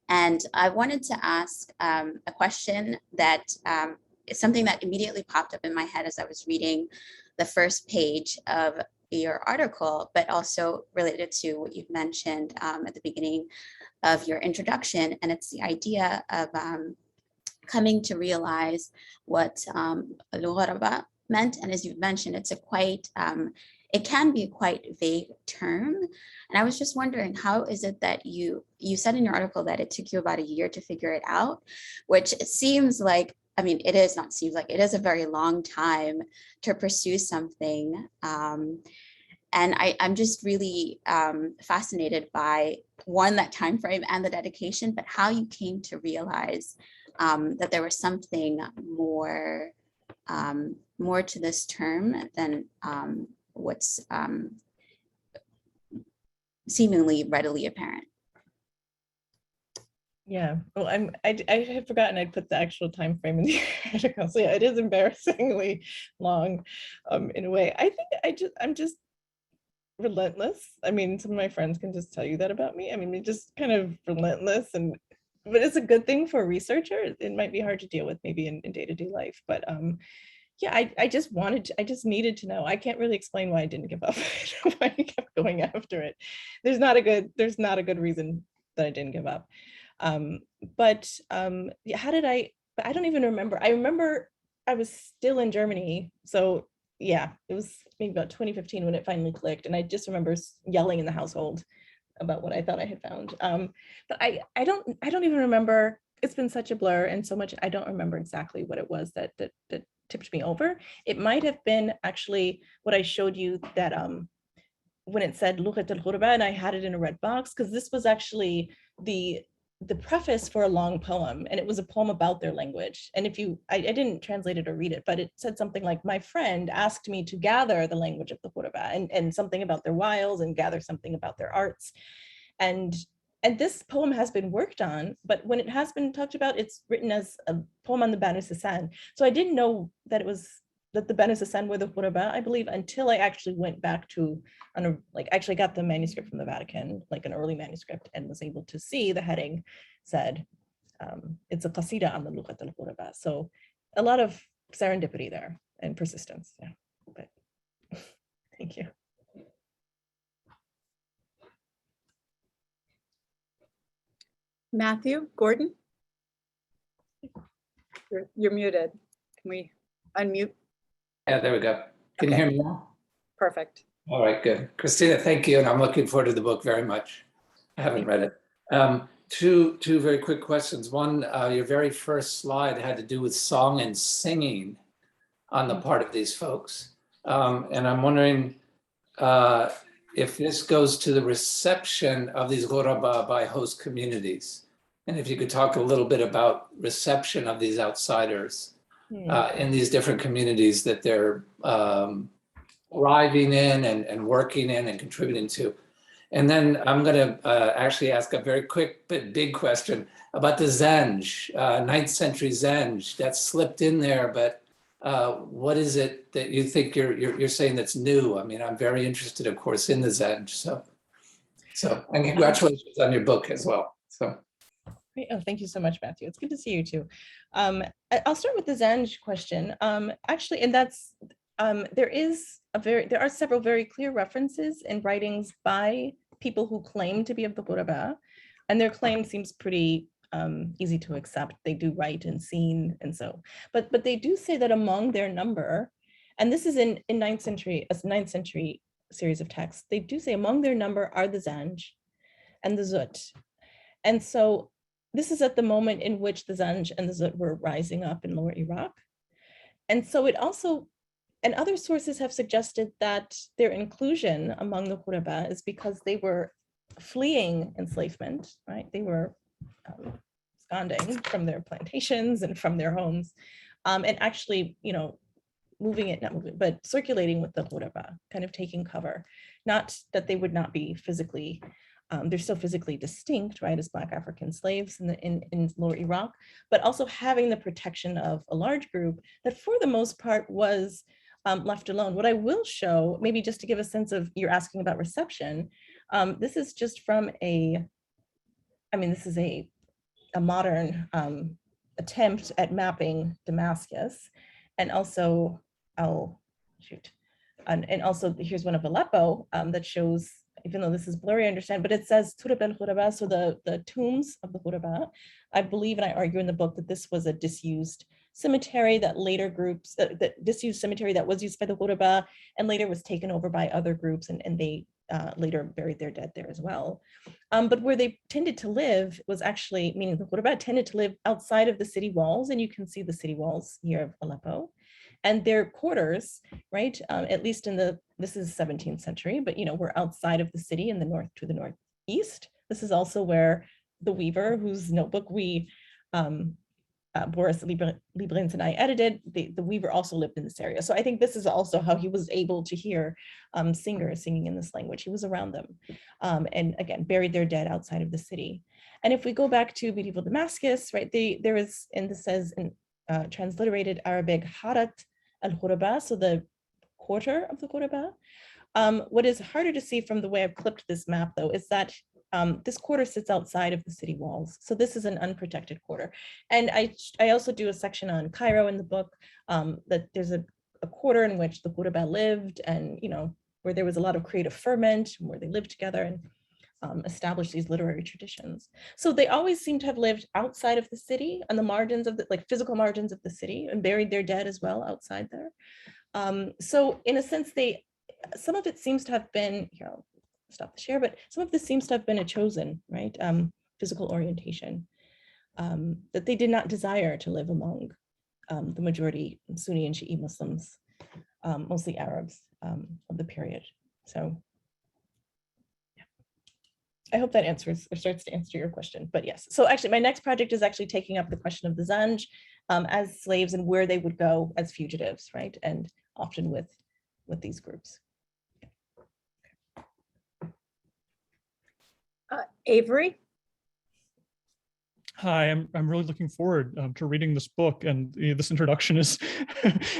And I wanted to ask a question that is something that immediately popped up in my head as I was reading the first page of your article, but also related to what you've mentioned at the beginning of your introduction. And it's the idea of coming to realize what al-Ghuraba meant. And as you've mentioned, it's it can be a quite vague term. And I was just wondering, how is it that you said in your article that it took you about a year to figure it out, which it seems like, I mean, it is not seems like, it is a very long time to pursue something. And I'm just really fascinated by, one, that time frame and the dedication, but how you came to realize that there was something more more to this term than what's seemingly readily apparent. Yeah, well, I had forgotten I'd put the actual time frame in the article. So yeah, it is embarrassingly long in a way. I think I'm just relentless. I mean, some of my friends can just tell you that about me. I mean, they're just kind of relentless, but it's a good thing for a researcher. It might be hard to deal with maybe in day-to-day life, but yeah, I just needed to know. I can't really explain why I didn't give up, why I kept going after it. There's not a good reason that I didn't give up. Yeah, how did I don't even remember. I remember I was still in Germany. So yeah, it was maybe about 2015 when it finally clicked. And I just remember yelling in the household about what I thought I had found. But I don't even remember. It's been such a blur and so much, I don't remember exactly what it was that tipped me over. It might have been actually what I showed you, that when it said Lughat al-Ghuraba, and I had it in a red box, because this was actually the preface for a long poem, and it was a poem about their language. And if I didn't translate it or read it, but it said something like, my friend asked me to gather the language of the Ghuraba, and something about their wiles, and gather something about their arts. And this poem has been worked on, but when it has been talked about, it's written as a poem on the Banu Sasan. So I didn't know that the Banu Sasan were the Ghuraba, I believe, until I actually went back to, actually got the manuscript from the Vatican, like an early manuscript, and was able to see the heading said, it's a qasida on the Lughat al-Ghuraba. So a lot of serendipity there and persistence, yeah, but thank you. Matthew, Gordon? You're muted. Can we unmute? Yeah, there we go. Can you hear me now? Perfect. All right, good. Kristina, thank you. And I'm looking forward to the book very much. I haven't read it. Two very quick questions. One, your very first slide had to do with song and singing on the part of these folks. And I'm wondering if this goes to the reception of these Ghuraba by host communities. And if you could talk a little bit about reception of these outsiders in these different communities that they're arriving in and working in and contributing to. And then I'm going to actually ask a very quick but big question about the Zenge, 9th century Zenge that's slipped in there. But what is it that you think you're saying that's new? I mean, I'm very interested, of course, in the Zenge. So and congratulations on your book as well. So. Oh, thank you so much, Matthew. It's good to see you too. I'll start with the Zenge question. Actually, and that's there are several very clear references in writings by people who claim to be of the Ghuraba, and their claim seems pretty easy to accept. They do write and seen, and so, but they do say that among their number, and this is in 9th century, a 9th century series of texts, they do say among their number are the Zenge and the Zut. And so this is at the moment in which the Zenge and the Zut were rising up in lower Iraq. And so it also, and other sources have suggested that their inclusion among the Ghuraba is because they were fleeing enslavement, right? They were absconding from their plantations and from their homes, and actually, but circulating with the Ghuraba, kind of taking cover. Not that they would not be physically, they're still physically distinct, right, as Black African slaves in lower Iraq, but also having the protection of a large group that for the most part was left alone. What I will show, maybe just to give a sense of, you're asking about reception, this is just from this is a modern attempt at mapping Damascus, and also, and also here's one of Aleppo that shows, even though this is blurry, I understand, but it says Turab al-Ghuraba, so the tombs of the Ghuraba. I believe, and I argue in the book, that this was a disused cemetery that later groups, that disused cemetery that was used by the Ghuraba and later was taken over by other groups, and they later buried their dead there as well. But where they tended to live was actually, meaning the Ghuraba tended to live outside of the city walls, and you can see the city walls here of Aleppo. And their quarters, right, at least this is 17th century, but we're outside of the city in the north to the northeast. This is also where the weaver, whose notebook we Boris Liebrins and I edited, the weaver also lived in this area. So I think this is also how he was able to hear singers singing in this language. He was around them, and again, buried their dead outside of the city. And if we go back to medieval Damascus, right, there is, and this says in transliterated Arabic, Harat al-Ghuraba, so the quarter of the Ghuraba. What is harder to see from the way I've clipped this map, though, is that this quarter sits outside of the city walls. So this is an unprotected quarter. And I also do a section on Cairo in the book, that there's a quarter in which the Ghuraba lived, and, you know, where there was a lot of creative ferment, where they lived together and established these literary traditions. So they always seem to have lived outside of the city, on the margins of the, like, physical margins of the city, and buried their dead as well outside there. So in a sense, some of it seems to have been, here, I'll stop the share, but some of this seems to have been a chosen, right, physical orientation, that they did not desire to live among the majority Sunni and Shi'i Muslims, mostly Arabs of the period. So yeah. I hope that answers or starts to answer your question, but yes. So actually my next project is actually taking up the question of the Zanj as slaves and where they would go as fugitives, right? And often with these groups. Avery? Hi, I'm really looking forward to reading this book, and this introduction is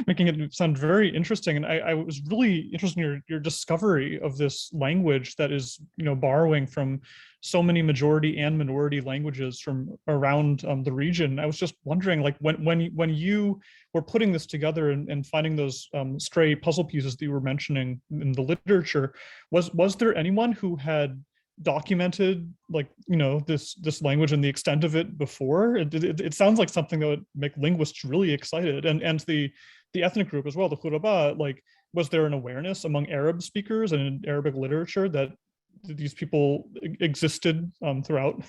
making it sound very interesting. And I was really interested in your discovery of this language that is, you know, borrowing from so many majority and minority languages from around the region. I was just wondering, like, when you were putting this together and finding those stray puzzle pieces that you were mentioning in the literature, was there anyone who had documented, like, you know, this language and the extent of it before? It sounds like something that would make linguists really excited, and the ethnic group as well, the Ghuraba. Like, was there an awareness among Arab speakers and in Arabic literature that these people existed throughout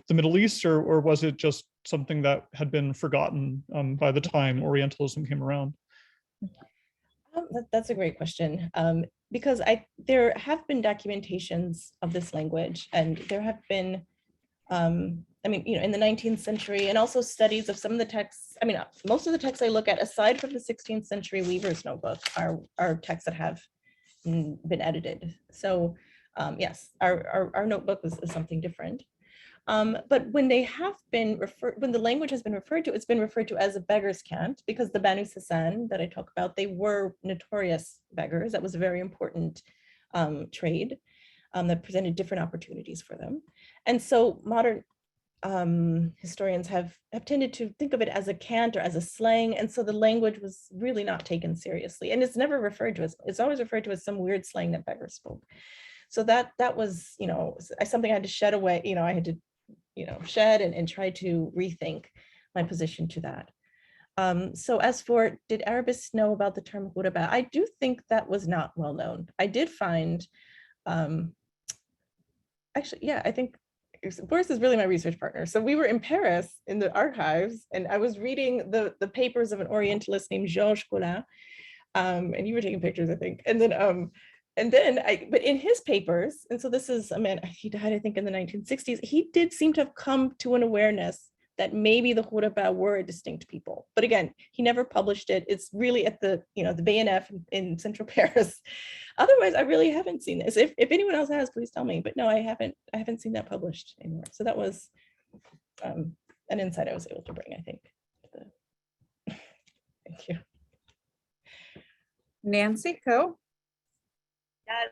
the Middle East, or was it just something that had been forgotten by the time Orientalism came around? That's a great question. Because there have been documentations of this language, and there have been, I mean, you know, in the 19th century, and also studies of some of the texts. I mean, most of the texts I look at, aside from the 16th century Weaver's Notebook, are texts that have been edited. So yes, our notebook is something different. But when they have been when the language has been referred to, it's been referred to as a beggar's cant, because the Banu Sasan that I talk about, they were notorious beggars. That was a very important trade that presented different opportunities for them. And so modern historians have tended to think of it as a cant or as a slang. And so the language was really not taken seriously. And it's never referred to as, it's always referred to as some weird slang that beggars spoke. So that was, you know, something I had to shed away, you know, I had to, you know, shed and try to rethink my position to that. So as for, did Arabists know about the term Ghuraba? I do think that was not well known. I did find, actually, yeah, I think Boris is really my research partner. So we were in Paris in the archives, and I was reading the papers of an Orientalist named Georges Collin, and you were taking pictures, I think. And then but in his papers, and so this is a man, he died, I think, in the 1960s, he did seem to have come to an awareness that maybe the Ghuraba were a distinct people. But again, he never published it. It's really at the, you know, the BNF in central Paris. Otherwise, I really haven't seen this. If anyone else has, please tell me. But no, I haven't seen that published anywhere. So that was an insight I was able to bring, I think. Thank you. Nancy, go. Yes.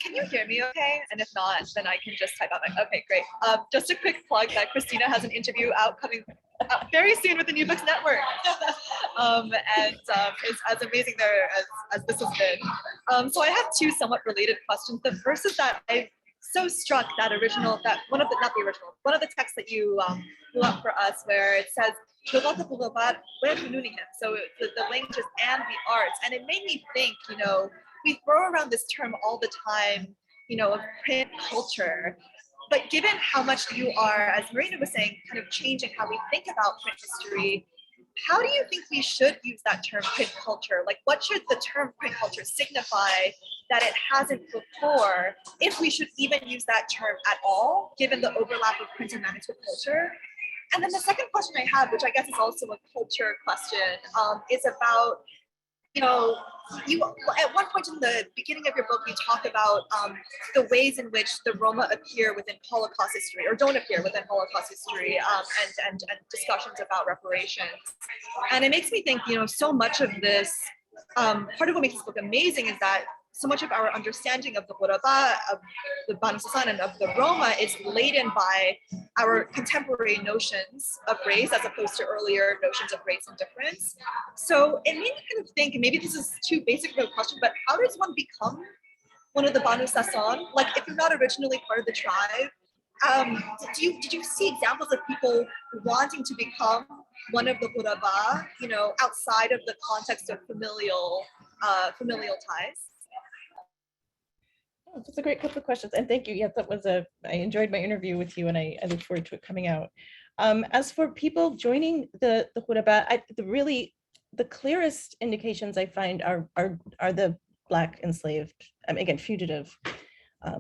Can you hear me okay? And if not, then I can just type out my, okay, great. Just a quick plug that Kristina has an interview coming very soon with the New Books Network. And it's as amazing there as this has been. So I have two somewhat related questions. The first is that I'm so struck that one of the texts that you blew up for us, where it says, so the languages and the arts. And it made me think, you know, we throw around this term all the time, you know, of print culture, but given how much you are, as Marina was saying, kind of changing how we think about print history, how do you think we should use that term print culture? Like, what should the term print culture signify that it hasn't before, if we should even use that term at all, given the overlap of print and manuscript culture? And then the second question I have, which I guess is also a culture question, is about, you know, you at one point in the beginning of your book, you talk about the ways in which the Roma appear within Holocaust history, or don't appear within Holocaust history, and discussions about reparations. And it makes me think, you know, so much of this, part of what makes this book amazing is that so much of our understanding of the Ghuraba, of the Banu Sasan, and of the Roma is laden by our contemporary notions of race as opposed to earlier notions of race and difference. So it made me kind of think, and maybe this is too basic of a question, but how does one become one of the Banu Sasan? Like, if you're not originally part of the tribe, did you see examples of people wanting to become one of the Ghuraba, you know, outside of the context of familial ties? Oh, that's a great couple of questions, and thank you. Yes, that was I enjoyed my interview with you, and I look forward to it coming out. As for people joining the Ghuraba, the clearest indications I find are the Black enslaved, again, fugitive,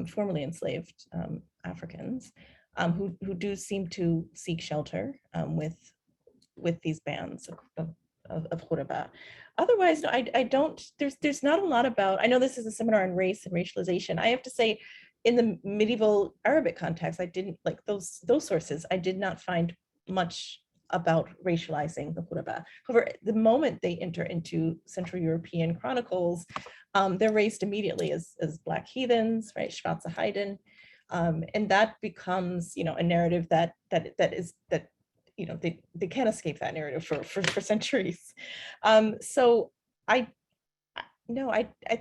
formerly enslaved Africans, who do seem to seek shelter with these bands of Ghuraba. Otherwise, no, I don't, there's not a lot about, I know this is a seminar on race and racialization. I have to say, in the medieval Arabic context, I didn't, like those sources, I did not find much about racializing the Ghuraba. However, the moment they enter into Central European chronicles, they're raised immediately as Black heathens, right, Schwarze Heiden, and that becomes, you know, a narrative that you know, they can't escape that narrative for centuries. So I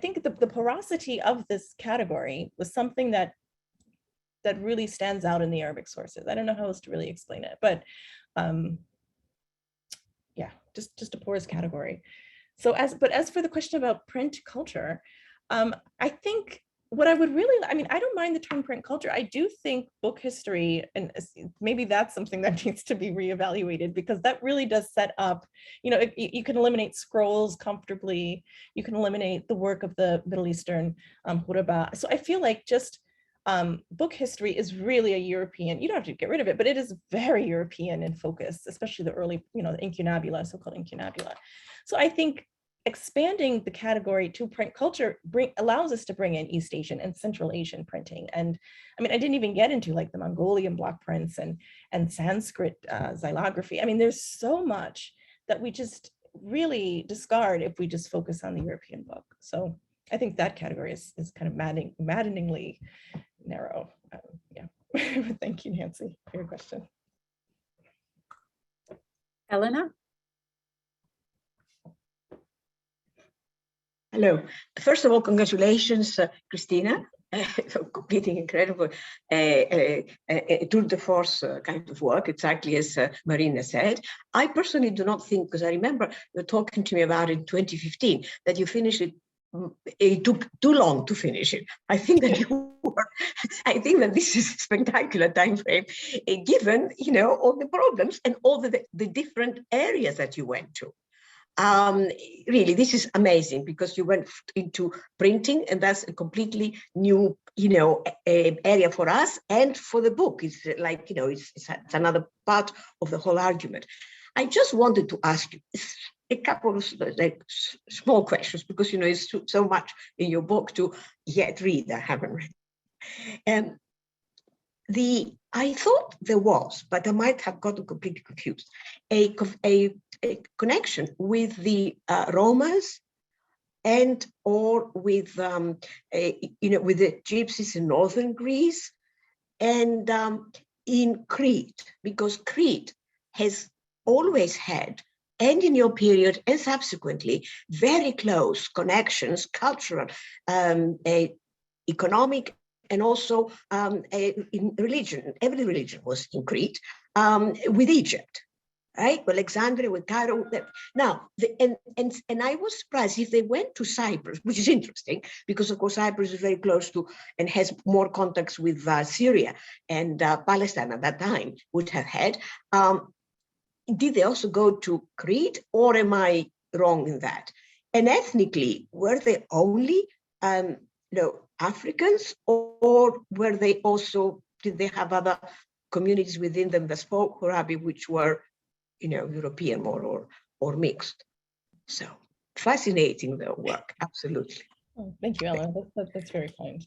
think the porosity of this category was something that really stands out in the Arabic sources. I don't know how else to really explain it, but yeah, just a porous category. So but as for the question about print culture, I think what I would really, I mean, I don't mind the term print culture. I do think book history, and maybe that's something that needs to be reevaluated, because that really does set up, you know, you can eliminate scrolls comfortably. You can eliminate the work of the Middle Eastern Ghuraba. So I feel like just book history is really a European, you don't have to get rid of it, but it is very European in focus, especially the early, you know, the incunabula, so-called incunabula. So I think expanding the category to print culture allows us to bring in East Asian and Central Asian printing. And I mean, I didn't even get into like the Mongolian block prints and Sanskrit xylography. I mean, there's so much that we just really discard if we just focus on the European book. So I think that category is kind of maddeningly narrow. Yeah, thank you, Nancy, for your question. Elena? Hello. First of all, congratulations, Kristina, for completing incredible tour de force kind of work, exactly as Marina said. I personally do not think, because I remember you were talking to me about it in 2015, that you finished it. It took too long to finish it. I think that I think that this is a spectacular time frame, given, you know, all the problems and all the different areas that you went to. Really, this is amazing, because you went into printing, and that's a completely new, you know, area for us and for the book. It's like, you know, it's another part of the whole argument. I just wanted to ask you a couple of like small questions, because, you know, it's so much in your book to yet read. I haven't read. I thought there was, but I might have gotten completely confused, a connection with the Romas and or with you know, with the Gypsies in northern Greece and in Crete, because Crete has always had, and in your period and subsequently, very close connections, cultural, economic, and also in religion. Every religion was in Crete, with Egypt, right? With Alexandria, with Cairo. Now, and I was surprised if they went to Cyprus, which is interesting, because of course Cyprus is very close to and has more contacts with Syria and Palestine at that time would have had. Did they also go to Crete, or am I wrong in that? And ethnically, were they only Africans, or were they also, did they have other communities within them that spoke Ghurabi, which were, European more or mixed. So fascinating the work, absolutely. Oh, thank you, Ella. That's very kind.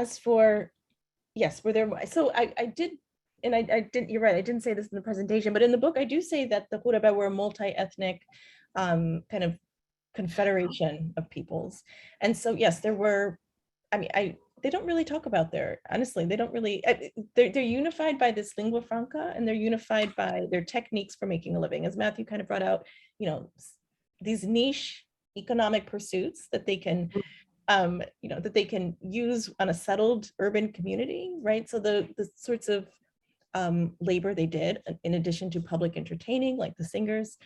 As for, yes, were there, so I did, and I didn't, you're right, I didn't say this in the presentation, but in the book, I do say that the Ghuraba were a multi-ethnic kind of confederation of peoples. And so, yes, there were, they don't really talk about honestly, they don't really, they're unified by this lingua franca, and they're unified by their techniques for making a living. As Matthew kind of brought out, these niche economic pursuits that they can, that they can use on a settled urban community, right? So the sorts of labor they did, in addition to public entertaining, like the singers,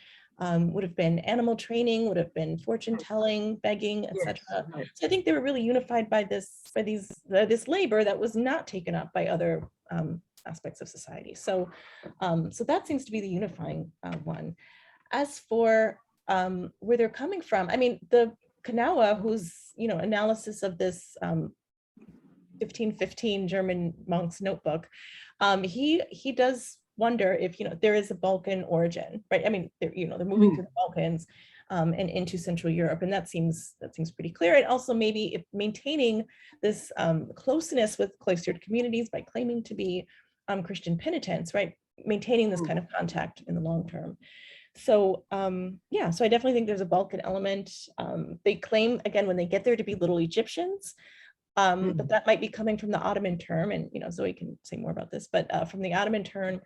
would have been animal training, would have been fortune telling, begging, etc. Yes. So I think they were really unified by this labor that was not taken up by other aspects of society. So so that seems to be the unifying one. As for where they're coming from, the Kanawa, whose analysis of this 1515 German monk's notebook, he does wonder if there is a Balkan origin, right? They're moving to the Balkans and into Central Europe, and that seems pretty clear. And also maybe if maintaining this closeness with cloistered communities by claiming to be Christian penitents, right? Maintaining this kind of contact in the long term. So yeah, so I definitely think there's a Balkan element. They claim, again, when they get there, to be Little Egyptians, but that might be coming from the Ottoman term, and Zoe can say more about this, but from the Ottoman term,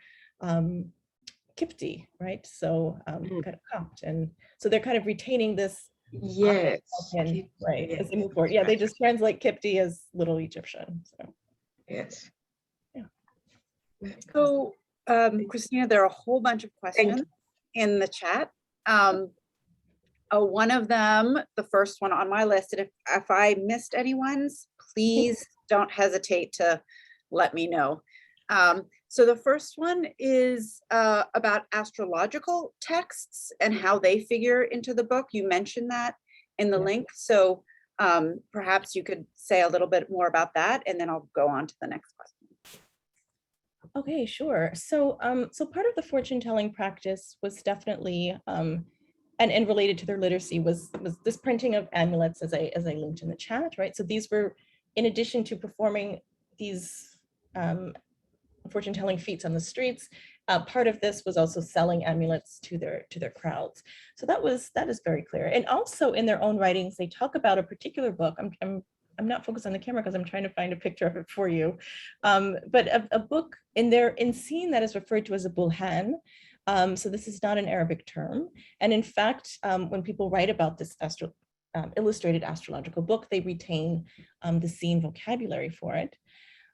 Kipti, right? So kind of Copt, and so they're kind of retaining this. Yes. Balkan, right, yes. as they move forward. Yeah, they just translate Kipti as Little Egyptian. So yes. Yeah. So, Kristina, there are a whole bunch of questions in the chat. One of them, the first one on my list, and if I missed anyone's, please don't hesitate to let me know. So the first one is about astrological texts and how they figure into the book. You mentioned that in the link. So perhaps you could say a little bit more about that, and then I'll go on to the next question. Okay, sure. So so part of the fortune telling practice was definitely and related to their literacy was this printing of amulets, as I linked in the chat, right? So these were, in addition to performing these fortune telling feats on the streets, part of this was also selling amulets to their crowds. So that is very clear. And also in their own writings, they talk about a particular book. I'm not focused on the camera because I'm trying to find a picture of it for you. But a book in scene that is referred to as a bulhan. So this is not an Arabic term. And in fact, when people write about this illustrated astrological book, they retain the scene vocabulary for it.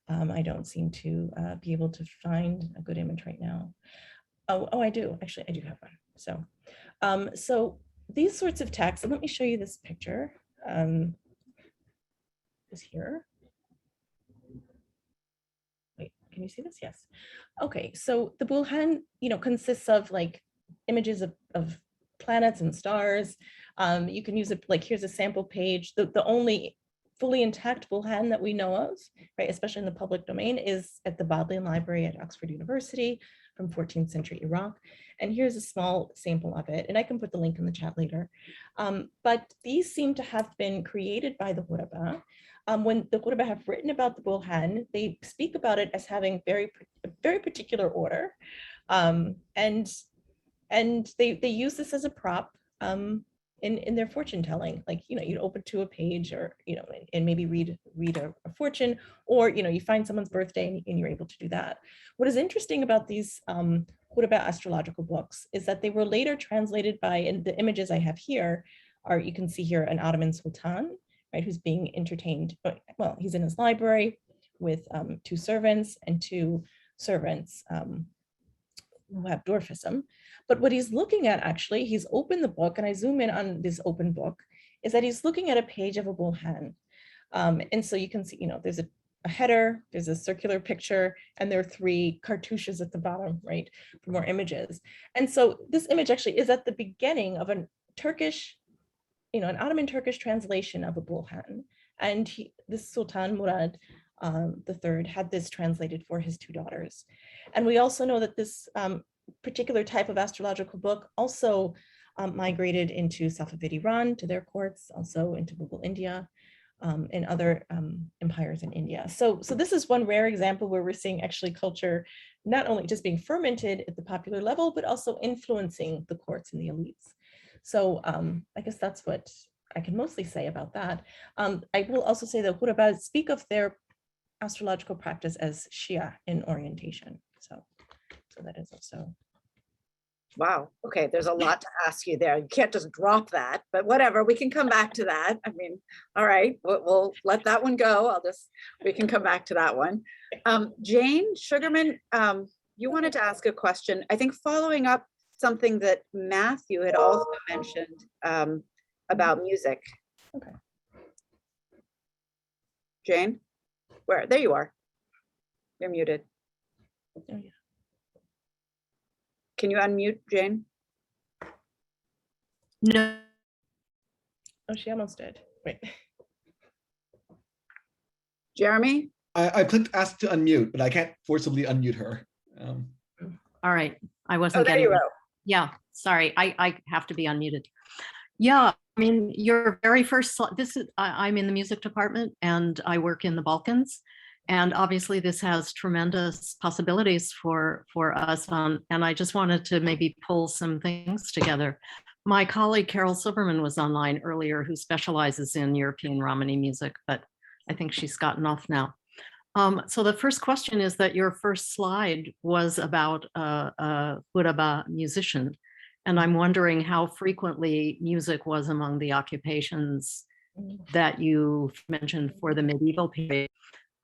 I don't seem to be able to find a good image right now. Oh, I do. Actually, I do have one. So, so these sorts of texts, and let me show you this picture. Is here. Wait, can you see this? Yes. Okay, so the bulhan, consists of like images of planets and stars. You can use it, like here's a sample page. The only fully intact bulhan that we know of, right, especially in the public domain, is at the Bodleian Library at Oxford University from 14th century Iraq. And here's a small sample of it, and I can put the link in the chat later. But these seem to have been created by the Ghuraba. When the Ghuraba have written about the bulhan, they speak about it as having a very particular order. And they use this as a prop in their fortune telling, like, you'd open to a page, or, and maybe read a fortune, or, you find someone's birthday and you're able to do that. What is interesting about these Ghuraba astrological books is that they were later translated by, and the images I have here are, you can see here, an Ottoman Sultan, right, who's being entertained. Well, he's in his library with 2 servants and 2 servants who have dwarfism. But what he's looking at, actually, he's opened the book, and I zoom in on this open book, is that he's looking at a page of a bulhan. And so you can see, there's a header, there's a circular picture, and there are 3 cartouches at the bottom, right, for more images. And so this image actually is at the beginning of an Turkish, an Ottoman Turkish translation of a bulhan. And this Sultan Murad III had this translated for his two daughters. And we also know that this particular type of astrological book also migrated into Safavid Iran, to their courts, also into Mughal India, and other empires in India. So this is one rare example where we're seeing actually culture not only just being fermented at the popular level, but also influencing the courts and the elites. So I guess that's what I can mostly say about that. I will also say that Ghuraba speak of their astrological practice as Shia in orientation. So that is also. Wow. Okay. There's a lot to ask you there. You can't just drop that, but whatever, we can come back to that. I mean, all right, we'll let that one go. We can come back to that one. Jane Sugarman, you wanted to ask a question, I think following up something that Matthew had also mentioned about music. Okay. Jane, where? There you are. You're muted. Oh, yeah. Can you unmute, Jane? No. Oh, she almost did. Wait. Jeremy? I clicked ask to unmute, but I can't forcibly unmute her. All right. I wasn't Oh, there getting you it. go. Yeah, sorry. I have to be unmuted. Yeah, I mean, your very first slide, I'm in the music department and I work in the Balkans. And obviously this has tremendous possibilities for us. And I just wanted to maybe pull some things together. My colleague Carol Silverman was online earlier, who specializes in European Romani music, but I think she's gotten off now. So the first question is that your first slide was about a Ghuraba musician. And I'm wondering how frequently music was among the occupations that you mentioned for the medieval period.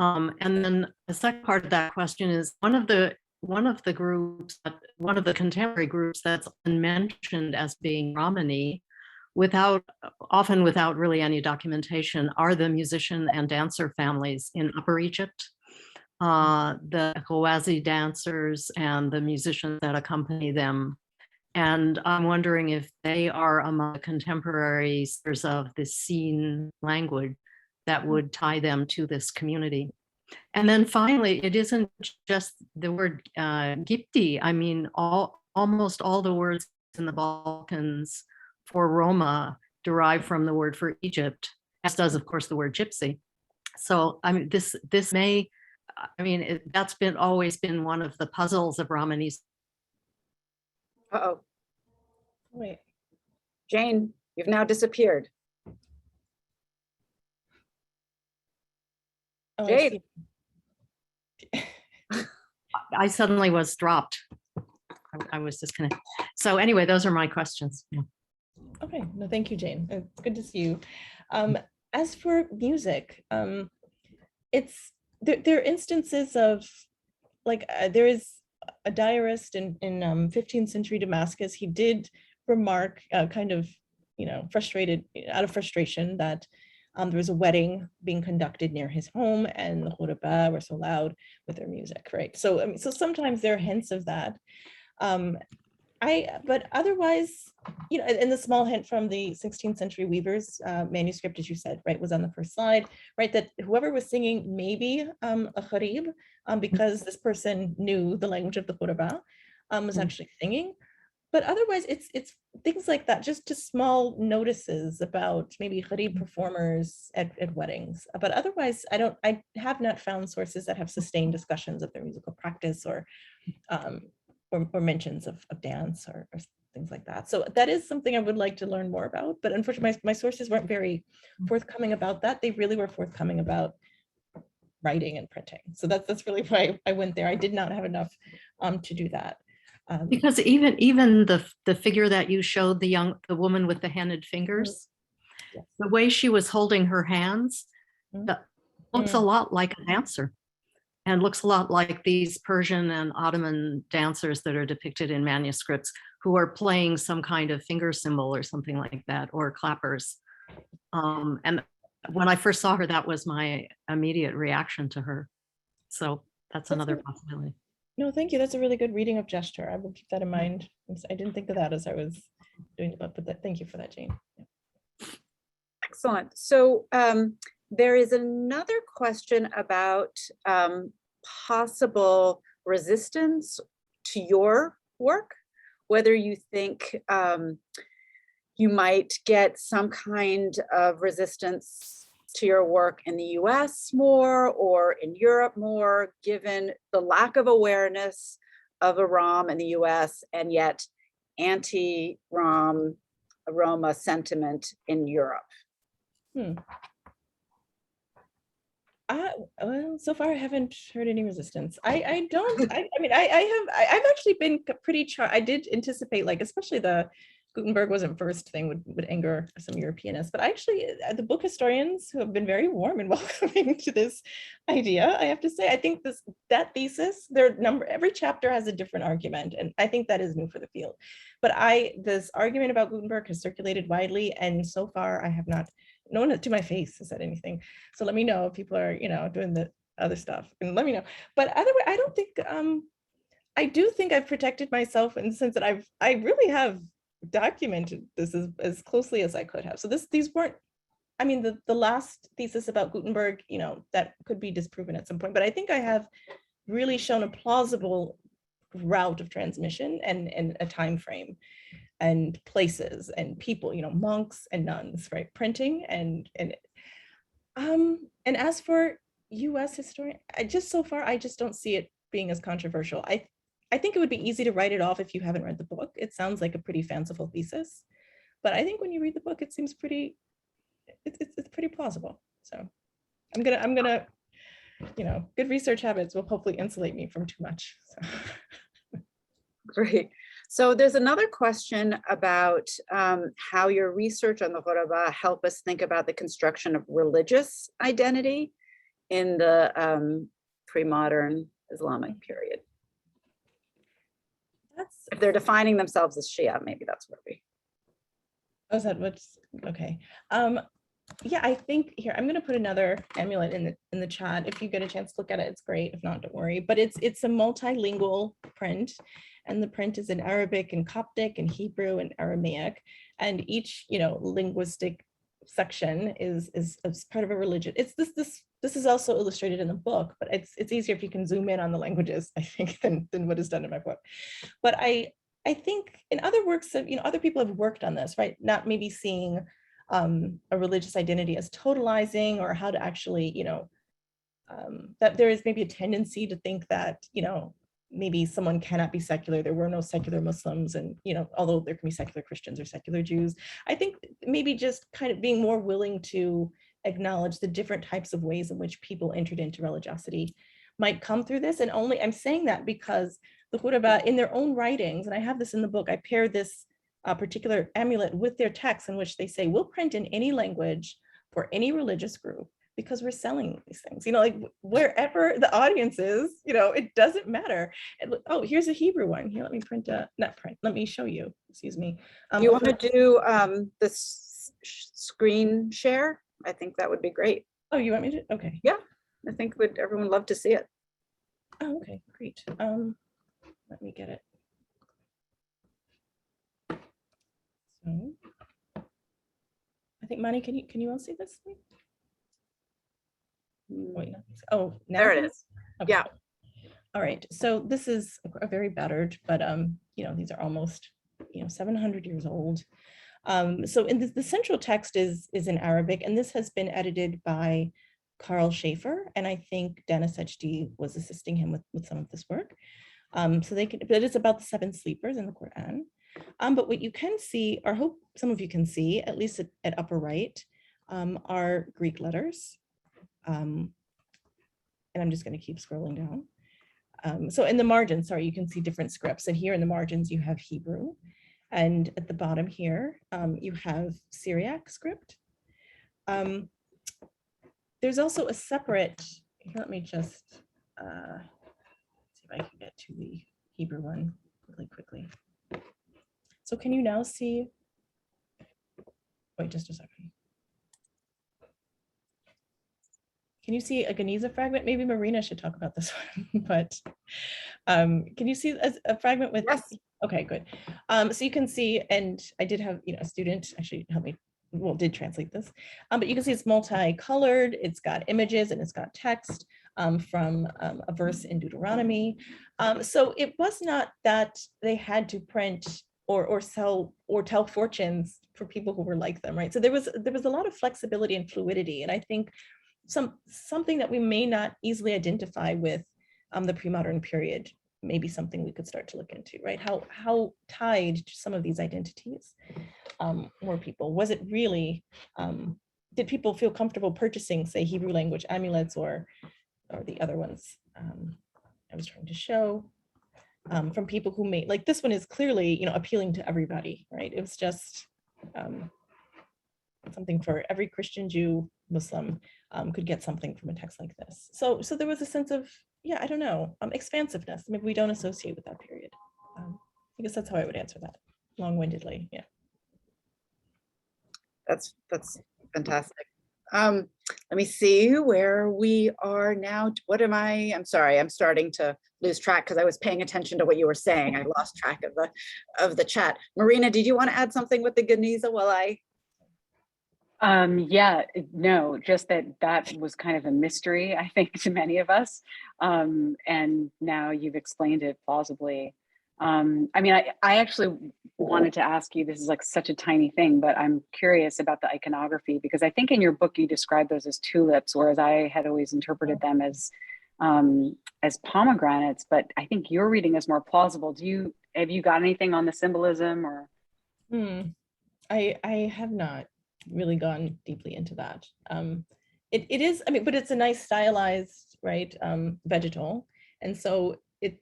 And then the second part of that question is one of the groups, one of the contemporary groups that's been mentioned as being Romani, often without really any documentation, are the musician and dancer families in Upper Egypt. The Ghawazi dancers and the musicians that accompany them. And I'm wondering if they are among the contemporaries of the scene language that would tie them to this community. And then finally, it isn't just the word Gipti. I mean, almost all the words in the Balkans for Roma derive from the word for Egypt, as does, of course, the word gypsy. So I mean, this may, I mean, that's always been one of the puzzles of Romani. Uh-oh. Wait. Jane, you've now disappeared. Oh, Jane. I suddenly was dropped. I was disconnected. So anyway, those are my questions. Yeah. Okay, no, thank you, Jane. It's good to see you. As for music, there are instances of, like, there is a diarist in 15th century Damascus. He did remark, kind of, frustrated, out of frustration, that there was a wedding being conducted near his home, and the Ghuraba were so loud with their music, right? So, I mean, so sometimes there are hints of that. But otherwise, and the small hint from the 16th century weavers manuscript, as you said, right, was on the first slide, right, that whoever was singing maybe a gharib, because this person knew the language of the Ghuraba, was actually singing. But otherwise, it's things like that, just small notices about maybe gharib performers at weddings. But otherwise, I have not found sources that have sustained discussions of their musical practice or mentions of dance or things like that. So that is something I would like to learn more about. But unfortunately, my sources weren't very forthcoming about that. They really were forthcoming about writing and printing. So that's really why I went there. I did not have enough to do that. Because even the figure that you showed, the woman with the handed fingers, yes. The way she was holding her hands, looks a lot like a dancer, and looks a lot like these Persian and Ottoman dancers that are depicted in manuscripts, who are playing some kind of finger symbol or something like that, or clappers. And when I first saw her, that was my immediate reaction to her. So that's another possibility. No, thank you. That's a really good reading of gesture. I will keep that in mind. I didn't think of that as I was doing the book, but thank you for that, Jane. Yeah. Excellent. So There is another question about possible resistance to your work, whether you think you might get some kind of resistance to your work in the US more or in Europe more, given the lack of awareness of Ayyām in the US and yet anti-Roma sentiment in Europe. Well, so far I haven't heard any resistance. I mean, I've actually been pretty I did anticipate, like, especially the Gutenberg wasn't first thing would anger some Europeanists, but actually the book historians who have been very warm and welcoming to this idea, I have to say, I think that thesis, every chapter has a different argument, and I think that is new for the field. But this argument about Gutenberg has circulated widely, and so far I have not, no one to my face has said anything. So let me know if people are, doing the other stuff, and let me know. But otherwise, I don't think, I do think I've protected myself in the sense that I really have documented this as closely as I could have. So these weren't, I mean, the last thesis about Gutenberg, that could be disproven at some point, but I think I have really shown a plausible route of transmission and a time frame and places and people, monks and nuns, right? Printing and as for US historian, I just don't see it being as controversial. I think it would be easy to write it off if you haven't read the book. It sounds like a pretty fanciful thesis, but I think when you read the book, it seems pretty, it's pretty plausible. So I'm gonna, good research habits will hopefully insulate me from too much. So. Great. So there's another question about how your research on the Ghuraba help us think about the construction of religious identity in the pre-modern Islamic period. If they're defining themselves as Shia, maybe that's where we. Oh, is that what's okay? Yeah, I think here I'm going to put another amulet in the chat. If you get a chance to look at it, it's great. If not, don't worry. But it's a multilingual print, and the print is in Arabic and Coptic and Hebrew and Aramaic, and each linguistic section is part of a religion. It's this is also illustrated in the book, but it's easier if you can zoom in on the languages, I think, than what is done in my book. But I think in other works of, other people have worked on this, right? Not maybe seeing a religious identity as totalizing, or how to actually, that there is maybe a tendency to think that, maybe someone cannot be secular. There were no secular Muslims, and, although there can be secular Christians or secular Jews, I think maybe just kind of being more willing to acknowledge the different types of ways in which people entered into religiosity might come through this. And I'm saying that because the Ghuraba in their own writings, and I have this in the book, I paired this particular amulet with their text in which they say, we'll print in any language for any religious group because we're selling these things, like wherever the audience is, it doesn't matter. Oh, here's a Hebrew one. Here, let me let me show you, excuse me. You want to do this screen share? I think that would be great. Oh, you want me to? Okay. Yeah, I think everyone love to see it. Oh, okay, great. Let me get it. So, I think Mani, can you all see this thing? Wait, no. Oh, now there it is. Okay. Yeah. All right. So this is a very battered, but these are almost 700 years old. So in the central text is in Arabic, and this has been edited by Carl Schaefer, and I think Dennis HD was assisting him with some of this work. So but it's about the 7 sleepers in the Quran. But what you can see, or hope some of you can see, at least at upper right, are Greek letters. And I'm just going to keep scrolling down. So in the margins, sorry, you can see different scripts. And here in the margins, you have Hebrew. And at the bottom here, you have Syriac script. There's also a separate, here, let me just see if I can get to the Hebrew one really quickly. So can you now see, wait just a second. Can you see a Geniza fragment? Maybe Marina should talk about this one, but can you see a fragment with? Yes. Okay, good. So you can see, and I did have a student actually help me well, did translate this, but you can see it's multicolored, it's got images and it's got text from a verse in Deuteronomy. So it was not that they had to print or sell or tell fortunes for people who were like them, right? So there was a lot of flexibility and fluidity, and I think something that we may not easily identify with the pre-modern period, maybe something we could start to look into, right? How tied to some of these identities were people? Was it really, did people feel comfortable purchasing, say, Hebrew language amulets or the other ones I was trying to show from people who made, like this one is clearly, appealing to everybody, right? It was just something for every Christian, Jew, Muslim could get something from a text like this. So there was a sense of, I don't know, expansiveness. Maybe we don't associate with that period. I guess that's how I would answer that, long-windedly, yeah. That's fantastic. Let me see where we are now. What am I? I'm sorry, I'm starting to lose track because I was paying attention to what you were saying. I lost track of the chat. Marina, did you want to add something with the Geniza while I? Yeah, no, just that was kind of a mystery, I think, to many of us. And now you've explained it plausibly. I mean, I actually wanted to ask you, this is like such a tiny thing, but I'm curious about the iconography, because I think in your book, you described those as tulips, whereas I had always interpreted them as pomegranates, but I think your reading is more plausible. Have you got anything on the symbolism or? I have not really gone deeply into that. It is, I mean, but it's a nice stylized, right, vegetal. And so it,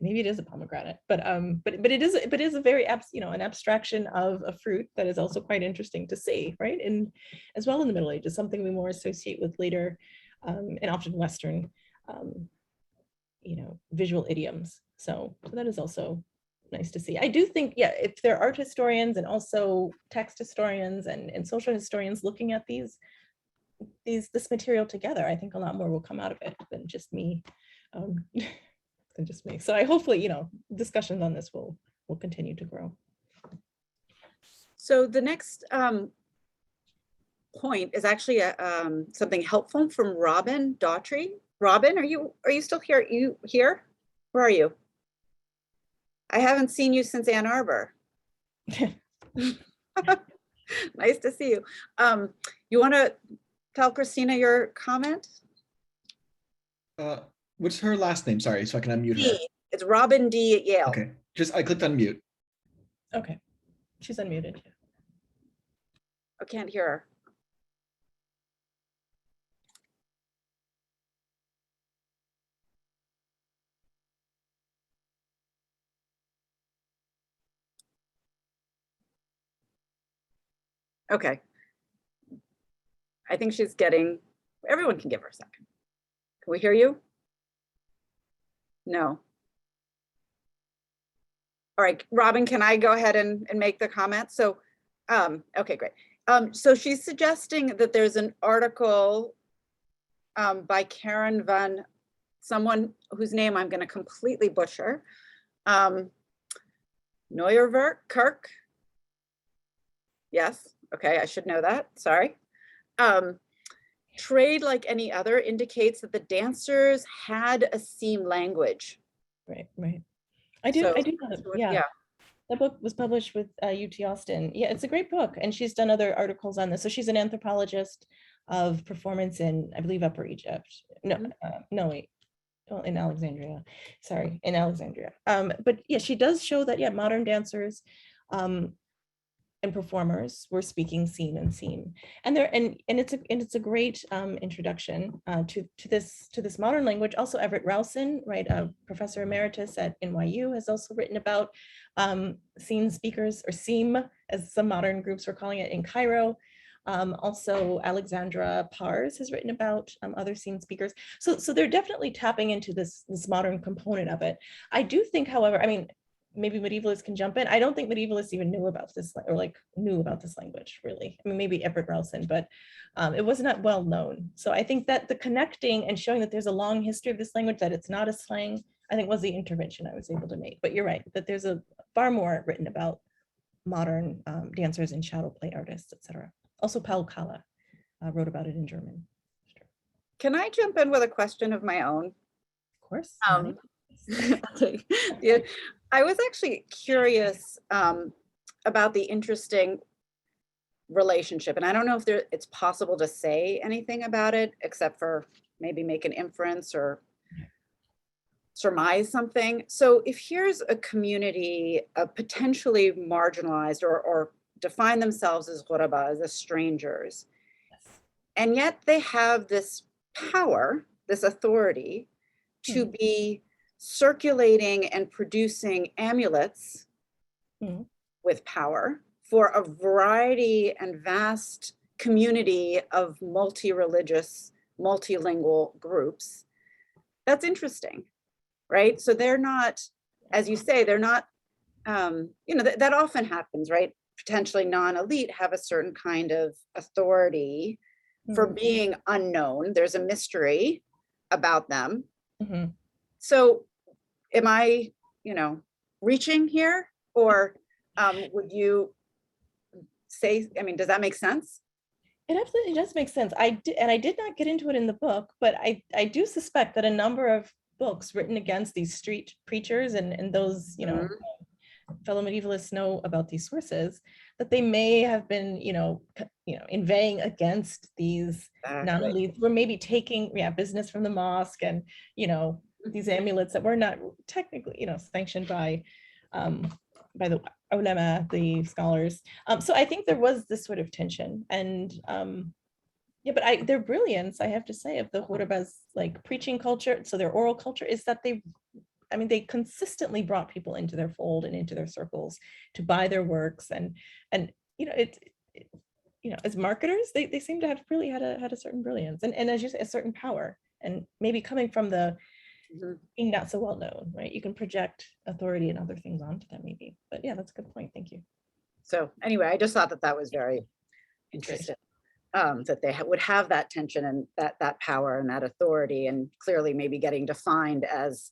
maybe it is a pomegranate, but it is a very an abstraction of a fruit that is also quite interesting to see, right? And as well in the Middle Ages, something we more associate with later and often Western, visual idioms. So that is also nice to see. I do think, if there are art historians and also text historians and social historians looking at this material together, I think a lot more will come out of it than just me. So I hopefully, discussions on this will continue to grow. So the next point is actually something helpful from Robin Daughtry. Robin, are you still here? Are you here? Where are you? I haven't seen you since Ann Arbor. Nice to see you. You want to tell Kristina your comment? What's her last name? Sorry, so I can unmute her. It's Robin D at Yale. Okay, I clicked unmute. Okay, she's unmuted. I can't hear her. Okay. I think she's getting, everyone can give her a second. Can we hear you? No. All right, Robin, can I go ahead and make the comment? So, okay, great. So she's suggesting that there's an article by Karen van, someone whose name I'm going to completely butcher. Kirk. Yes, okay, I should know that, sorry. Trade like any other indicates that the dancers had a seam language. Right. I do know that, yeah. The book was published with UT Austin. Yeah, it's a great book. And she's done other articles on this. So she's an anthropologist of performance in, I believe, Upper Egypt. No, wait. Well, in Alexandria. Sorry, in Alexandria. But yeah, she does show that, modern dancers and performers were speaking scene and scene, and it's a great introduction to this modern language. Also, Everett Rowson, right, a professor emeritus at NYU, has also written about scene speakers, or seam, as some modern groups were calling it, in Cairo. Also, Alexandra Pars has written about other scene speakers. So they're definitely tapping into this modern component of it. I do think, however, I mean, maybe medievalists can jump in. I don't think medievalists even knew about this, or knew about this language, really. I mean, maybe Everett Rowson, but it was not well known. So I think that the connecting and showing that there's a long history of this language, that it's not a slang, I think was the intervention I was able to make. But you're right, that there's a far more written about modern dancers and shadow play artists, etc. Also, Paul Kala wrote about it in German. Can I jump in with a question of my own? Of course. Yeah, I was actually curious about the interesting relationship, and I don't know if it's possible to say anything about it except for maybe make an inference or surmise something. So if here's a community potentially marginalized or define themselves as Ghuraba, as strangers, and yet they have this power, this authority to be circulating and producing amulets with power for a variety and vast community of multi-religious, multilingual groups. That's interesting, right? So they're not, as you say, they're not, that often happens, right? Potentially non-elite have a certain kind of authority for being unknown. There's a mystery about them. So am I, reaching here, or would you say, does that make sense? It absolutely does make sense. I did not get into it in the book, but I do suspect that a number of books written against these street preachers and those, fellow medievalists know about these sources, that they may have been, inveighing against these non-elites who were maybe taking business from the mosque and, these amulets that were not technically, sanctioned by the ulama, the scholars. So I think there was this sort of tension, and but their brilliance, I have to say, of the Ghuraba's preaching culture, so their oral culture, is that they consistently brought people into their fold and into their circles to buy their works, and as marketers, they seem to have really had a certain brilliance, and as you say, a certain power, and maybe coming from the being not so well known, right? You can project authority and other things onto them, maybe. But yeah, that's a good point. Thank you. So anyway, I just thought that was very interesting, that they would have that tension and that power and that authority, and clearly maybe getting defined as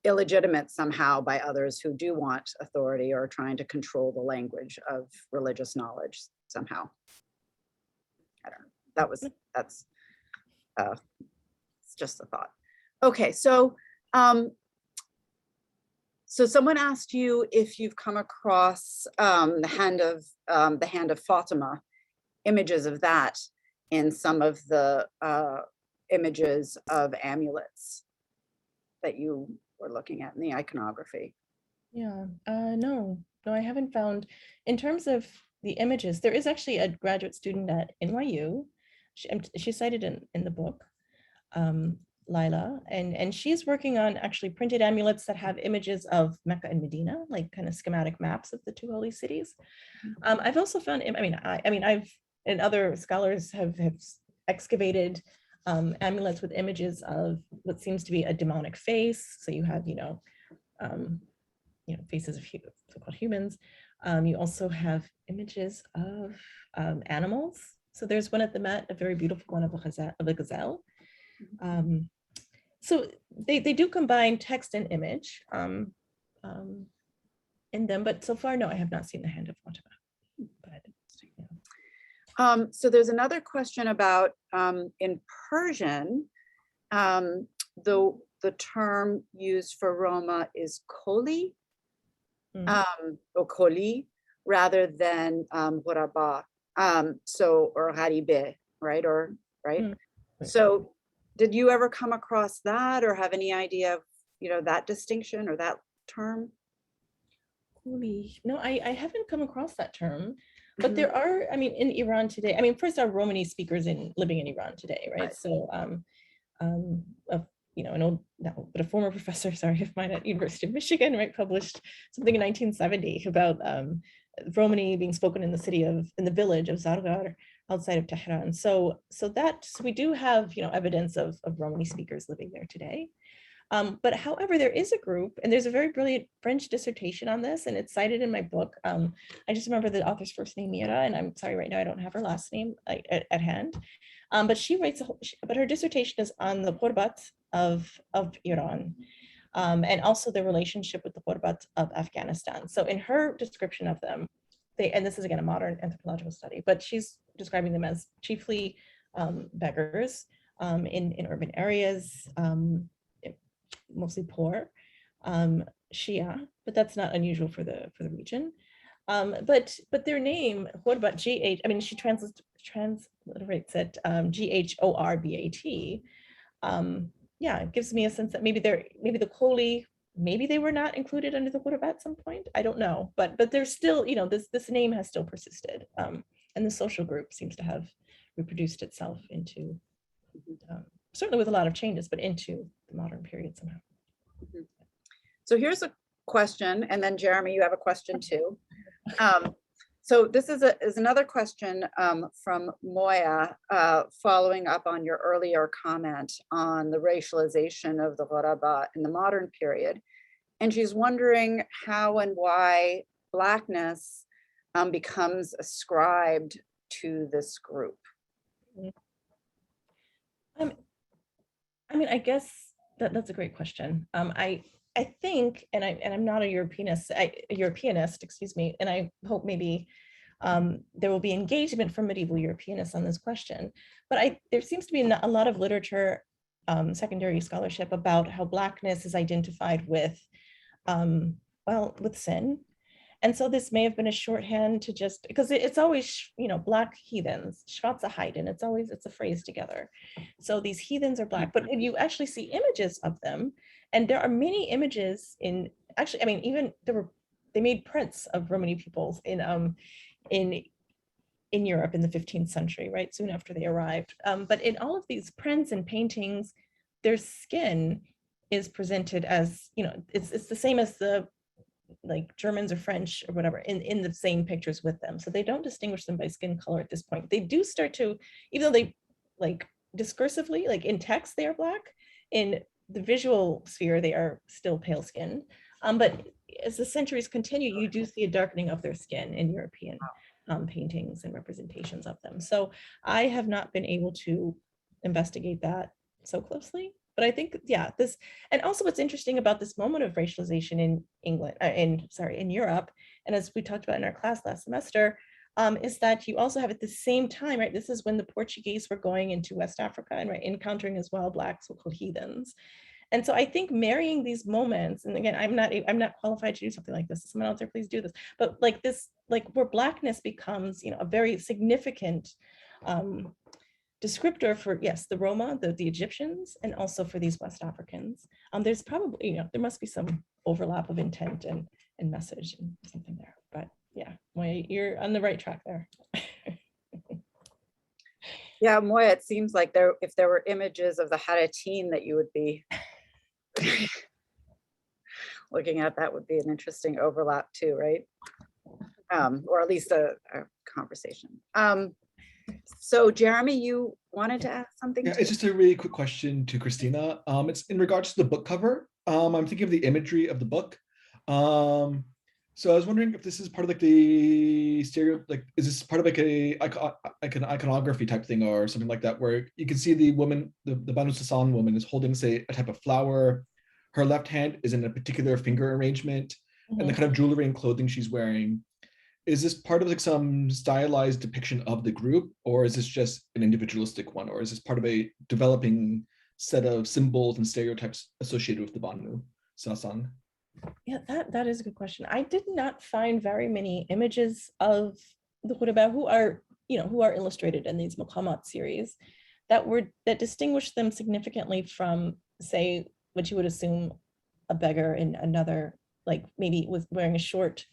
illegitimate somehow by others who do want authority or trying to control the language of religious knowledge somehow. I don't know. That's it's just a thought. Okay, so so someone asked you if you've come across the Hand of Fatima, images of that in some of the images of amulets that you were looking at in the iconography. Yeah, no, I haven't found. In terms of the images, there is actually a graduate student at NYU. She's cited in the book, Lila, and she's working on actually printed amulets that have images of Mecca and Medina, like kind of schematic maps of the two holy cities. I've also found, I've and other scholars have excavated amulets with images of what seems to be a demonic face. So you have, faces of so-called humans. You also have images of animals. So there's one at the Met, a very beautiful one of a gazelle. So they do combine text and image in them, but so far, no, I have not seen the Hand of Fatima. So there's another question about in Persian, the term used for Roma is koli, or koli, rather than Ghuraba, or Gharibe, right? So did you ever come across that, or have any idea of that distinction or that term? No, I haven't come across that term. But there are, in Iran today, first there are Romani speakers living in Iran today, right? So, an old, but a former professor, of mine at University of Michigan, right, published something in 1970 about Romani being spoken in the village of Zargar outside of Tehran. So we do have, evidence of Romani speakers living there today. But however, there is a group, and there's a very brilliant French dissertation on this, and it's cited in my book. I just remember the author's first name, Mira, and I'm sorry right now I don't have her last name at hand. But she writes, but her dissertation is on the Ghurbat of Iran. and also the relationship with the Ghuraba of Afghanistan. So in her description of them, and this is again a modern anthropological study, but she's describing them as chiefly beggars in urban areas, mostly poor, Shia, but that's not unusual for the region. But their name, Ghurba, G-H, I mean, she transliterates it Ghorbat. Yeah, it gives me a sense that maybe the Kohli, maybe they were not included under the Ghuraba at some point. I don't know, but there's still, you know, this name has still persisted, and the social group seems to have reproduced itself into, certainly with a lot of changes, but into the modern period somehow. So here's a question, and then Jeremy, you have a question too. So this is another question from Moya, following up on your earlier comment on the racialization of the Ghuraba in the modern period. And she's wondering how and why Blackness becomes ascribed to this group. I mean, I guess that's a great question. I think, and I'm not a Europeanist, excuse me, and I hope maybe there will be engagement from medieval Europeanists on this question. But there seems to be a lot of literature, secondary scholarship about how Blackness is identified with, with sin. And so this may have been a shorthand to just, because it's always, you know, Black heathens, Schwarze Heiden, it's a phrase together. So these heathens are Black, but you actually see images of them. And there are many images actually, I mean, even they made prints of Romani peoples in Europe in the 15th century, right? Soon after they arrived. But in all of these prints and paintings, their skin is presented as, you know, it's the same as the like Germans or French or whatever in the same pictures with them. So they don't distinguish them by skin color at this point. They do start to, even though they like discursively, like in text, they are Black, in the visual sphere, they are still pale skinned. But as the centuries continue, you do see a darkening of their skin in European paintings and representations of them. So I have not been able to investigate that so closely. But I think, yeah, and also what's interesting about this moment of racialization in in Europe, and as we talked about in our class last semester, is that you also have at the same time, right? This is when the Portuguese were going into West Africa and encountering as well Black so-called heathens. And so I think marrying these moments, and again, I'm not qualified to do something like this. Someone out there, please do this. But like this, like where Blackness becomes, you know, a very significant descriptor for, yes, the Roma, the Egyptians, and also for these West Africans. There's probably, you know, there must be some overlap of intent and message and something there. But yeah, Moya, you're on the right track there. Yeah, Moya, it seems like if there were images of the Haratin that you would be looking at, that would be an interesting overlap too, right? Or at least a conversation. So Jeremy, you wanted to ask something? Yeah, it's just a really quick question to Kristina. It's in regards to the book cover. I'm thinking of the imagery of the book. So I was wondering if this is part of like the is this part of like an iconography type thing or something like that, where you can see the woman, the Banu Sasan woman is holding, say, a type of flower. Her left hand is in a particular finger arrangement, and the kind of jewelry and clothing she's wearing. Is this part of like some stylized depiction of the group, or is this just an individualistic one, or is this part of a developing set of symbols and stereotypes associated with the Banu Sasan? Yeah, that is a good question. I did not find very many images of the Ghuraba who are illustrated in these Maqamat series that distinguish them significantly from, say, what you would assume a beggar in another, like maybe was wearing a short,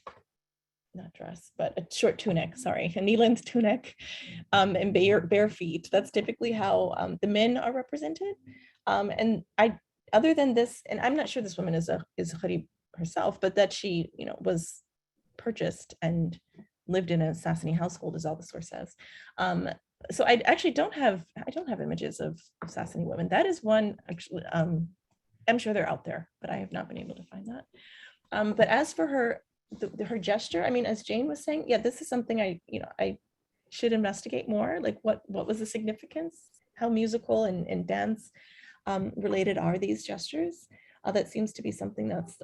not dress, but a short tunic, sorry, a knee-length tunic, and bare feet. That's typically how the men are represented. And other than this, and I'm not sure this woman is Gharib herself, but that she, you know, was purchased and lived in a Sassani household, as all the source says. So I actually don't have images of Sassani women. That is one, actually, I'm sure they're out there, but I have not been able to find that. But as for her gesture, I mean, as Jane was saying, yeah, this is something I should investigate more. Like what was the significance? How musical and dance related are these gestures? that seems to be something that's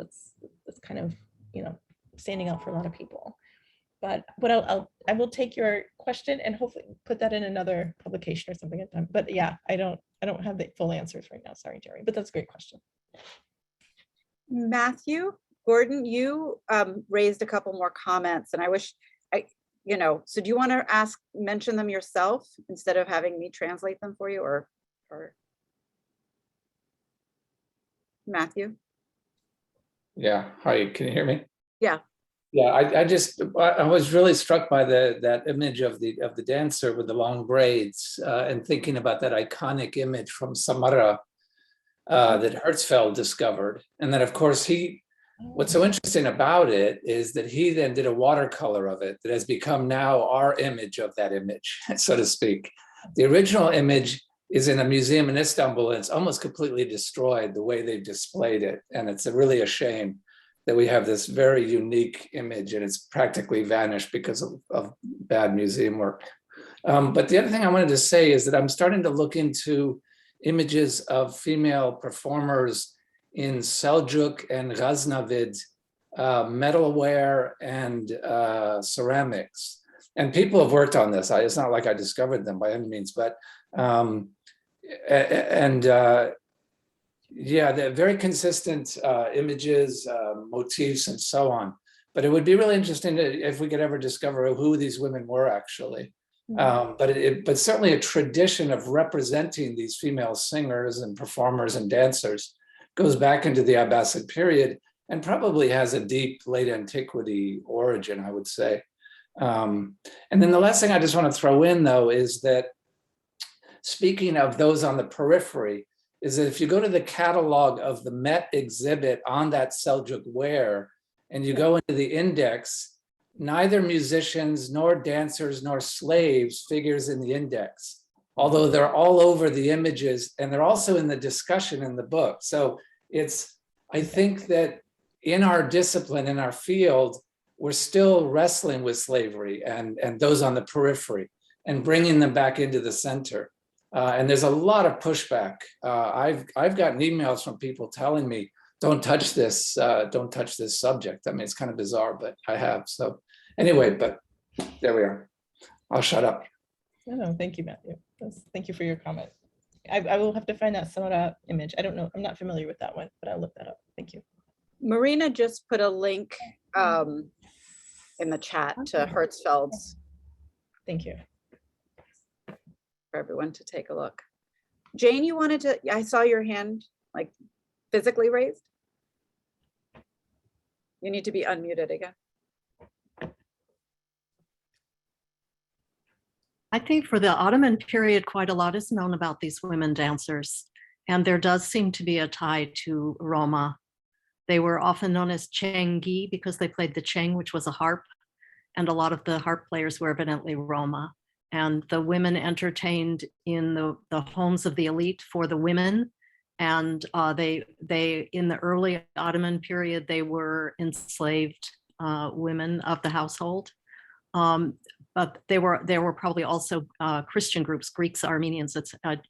kind of, you know, standing out for a lot of people. But I will take your question and hopefully put that in another publication or something at time. But yeah, I don't have the full answers right now. Sorry, Jerry, but that's a great question. Matthew, Gordon, you raised a couple more comments, and I wish you know, so do you want to mention them yourself instead of having me translate them for you, or Matthew? Yeah, hi, can you hear me? Yeah. Yeah, I was really struck by that image of the dancer with the long braids, and thinking about that iconic image from Samarra that Hertzfeld discovered. And then of course what's so interesting about it is that he then did a watercolor of it that has become now our image of that image, so to speak. The original image is in a museum in Istanbul, and it's almost completely destroyed the way they've displayed it. And it's really a shame that we have this very unique image and it's practically vanished because of bad museum work. But the other thing I wanted to say is that I'm starting to look into images of female performers in Seljuk and Ghaznavid metalware and ceramics. And people have worked on this. It's not like I discovered them by any means, but yeah, they're very consistent images, motifs, and so on. But it would be really interesting if we could ever discover who these women were actually. But certainly a tradition of representing these female singers and performers and dancers goes back into the Abbasid period and probably has a deep late antiquity origin, I would say. And then the last thing I just want to throw in, though, is that speaking of those on the periphery, is that if you go to the catalog of the Met exhibit on that Seljuk ware, and you go into the index, neither musicians nor dancers nor slaves figures in the index, although they're all over the images and they're also in the discussion in the book. So I think that in our discipline, in our field, we're still wrestling with slavery and those on the periphery and bringing them back into the center. And there's a lot of pushback. I've gotten emails from people telling me, don't touch this subject. I mean, it's kind of bizarre, but I have. So anyway, but there we are. I'll shut up. No, thank you, Matthew. Thank you for your comment. I will have to find that Samara image. I don't know. I'm not familiar with that one, but I'll look that up. Thank you. Marina just put a link in the chat to Hertzfeld's. Thank you. For everyone to take a look. Jane, you wanted to, I saw your hand like physically raised. You need to be unmuted again. I think for the Ottoman period, quite a lot is known about these women dancers. And there does seem to be a tie to Roma. They were often known as Chengi because they played the cheng, which was a harp. And a lot of the harp players were evidently Roma. And the women entertained in the homes of the elite for the women. And they in the early Ottoman period, they were enslaved women of the household. But there were probably also Christian groups, Greeks, Armenians,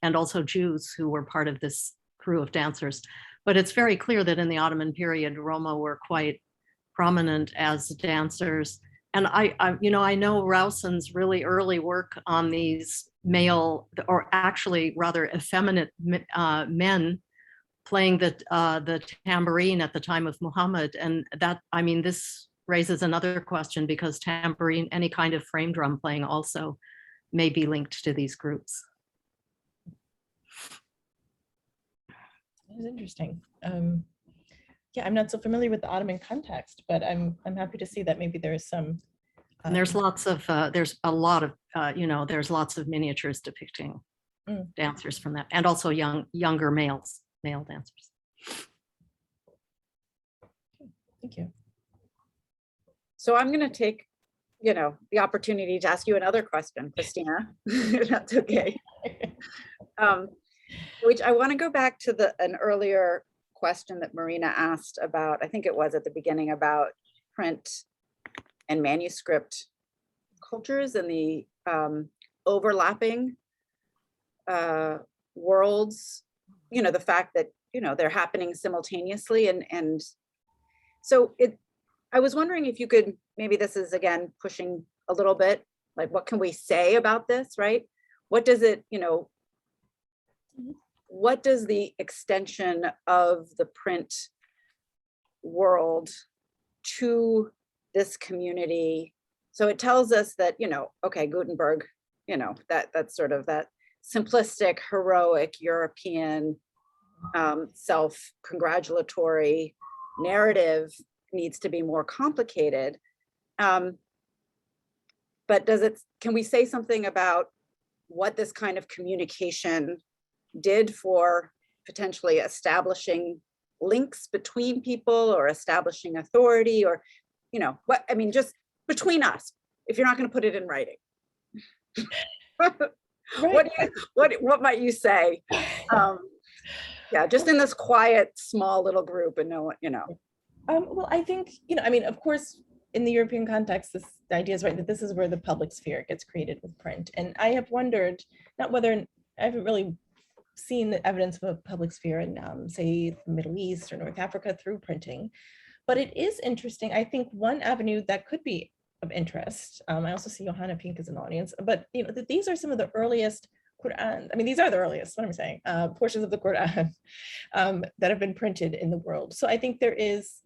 and also Jews who were part of this crew of dancers. But it's very clear that in the Ottoman period, Roma were quite prominent as dancers. And I know Rowson's really early work on these male, or actually rather effeminate men playing the tambourine at the time of Muhammad. And that, I mean, this raises another question because tambourine, any kind of frame drum playing also may be linked to these groups. That is interesting. Yeah, I'm not so familiar with the Ottoman context, but I'm happy to see that maybe there is some. And there's lots of there's lots of miniatures depicting dancers from that, and also younger male dancers. Thank you. So I'm going to take, the opportunity to ask you another question, Kristina. That's okay. Which I want to go back to an earlier question that Marina asked about, I think it was at the beginning, about print and manuscript cultures and the overlapping worlds. The fact that they're happening simultaneously. And so I was wondering if you could, maybe this is again, pushing a little bit, like what can we say about this, right? What does it, what does the extension of the print world to this community? So it tells us that, okay, Gutenberg, that's sort of that simplistic, heroic European self-congratulatory narrative needs to be more complicated. But can we say something about what this kind of communication did for potentially establishing links between people or establishing authority, or, just between us, if you're not going to put it in writing? What might you say? Yeah, just in this quiet, small little group, and no one, Well, I think, of course, in the European context, the idea is right that this is where the public sphere gets created with print. And I have wondered, not whether, I haven't really seen the evidence of a public sphere in, say, the Middle East or North Africa through printing, but it is interesting. I think one avenue that could be of interest, I also see Johanna Pink as an audience, but these are some of the earliest Quran, these are the earliest, what am I saying, portions of the Quran that have been printed in the world. So I think there is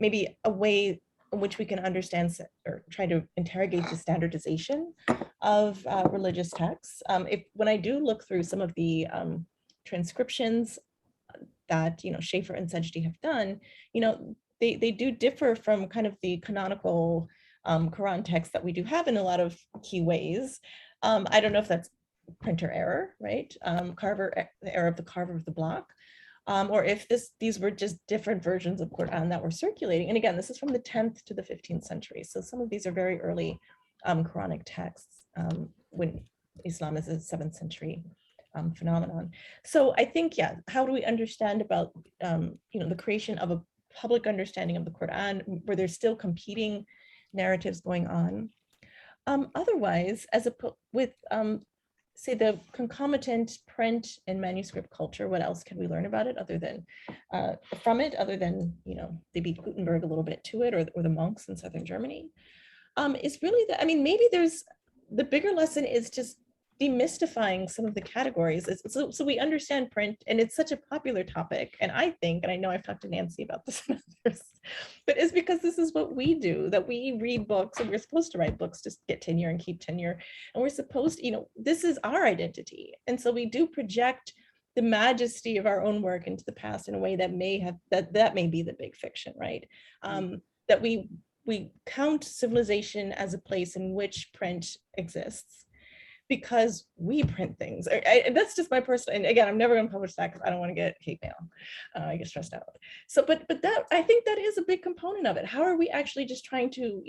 maybe a way in which we can understand or try to interrogate the standardization of religious texts. When I do look through some of the transcriptions that Schaeffer and Sajdi have done, they do differ from kind of the canonical Quran text that we do have in a lot of key ways. I don't know if that's printer error, right? The error of the carver of the block. Or if these were just different versions of Quran that were circulating. And again, this is from the 10th to the 15th century. So some of these are very early Quranic texts when Islam is a 7th century phenomenon. So I think, yeah, how do we understand about, the creation of a public understanding of the Quran where there's still competing narratives going on? Otherwise, with say the concomitant print and manuscript culture, what else can we learn about it other than other than they beat Gutenberg a little bit to it, or the monks in southern Germany? Is really maybe there's the bigger lesson is just demystifying some of the categories. So we understand print, and it's such a popular topic. And I think, and I know I've talked to Nancy about this and others, but it's because this is what we do, that we read books, and we're supposed to write books to get tenure and keep tenure. And we're supposed to, this is our identity. And so we do project the majesty of our own work into the past in a way that may be the big fiction, right? That we count civilization as a place in which print exists, because we print things. That's just my personal, and again, I'm never going to publish that because I don't want to get hate mail. I get stressed out. So, but that, I think that is a big component of it. How are we actually just trying to,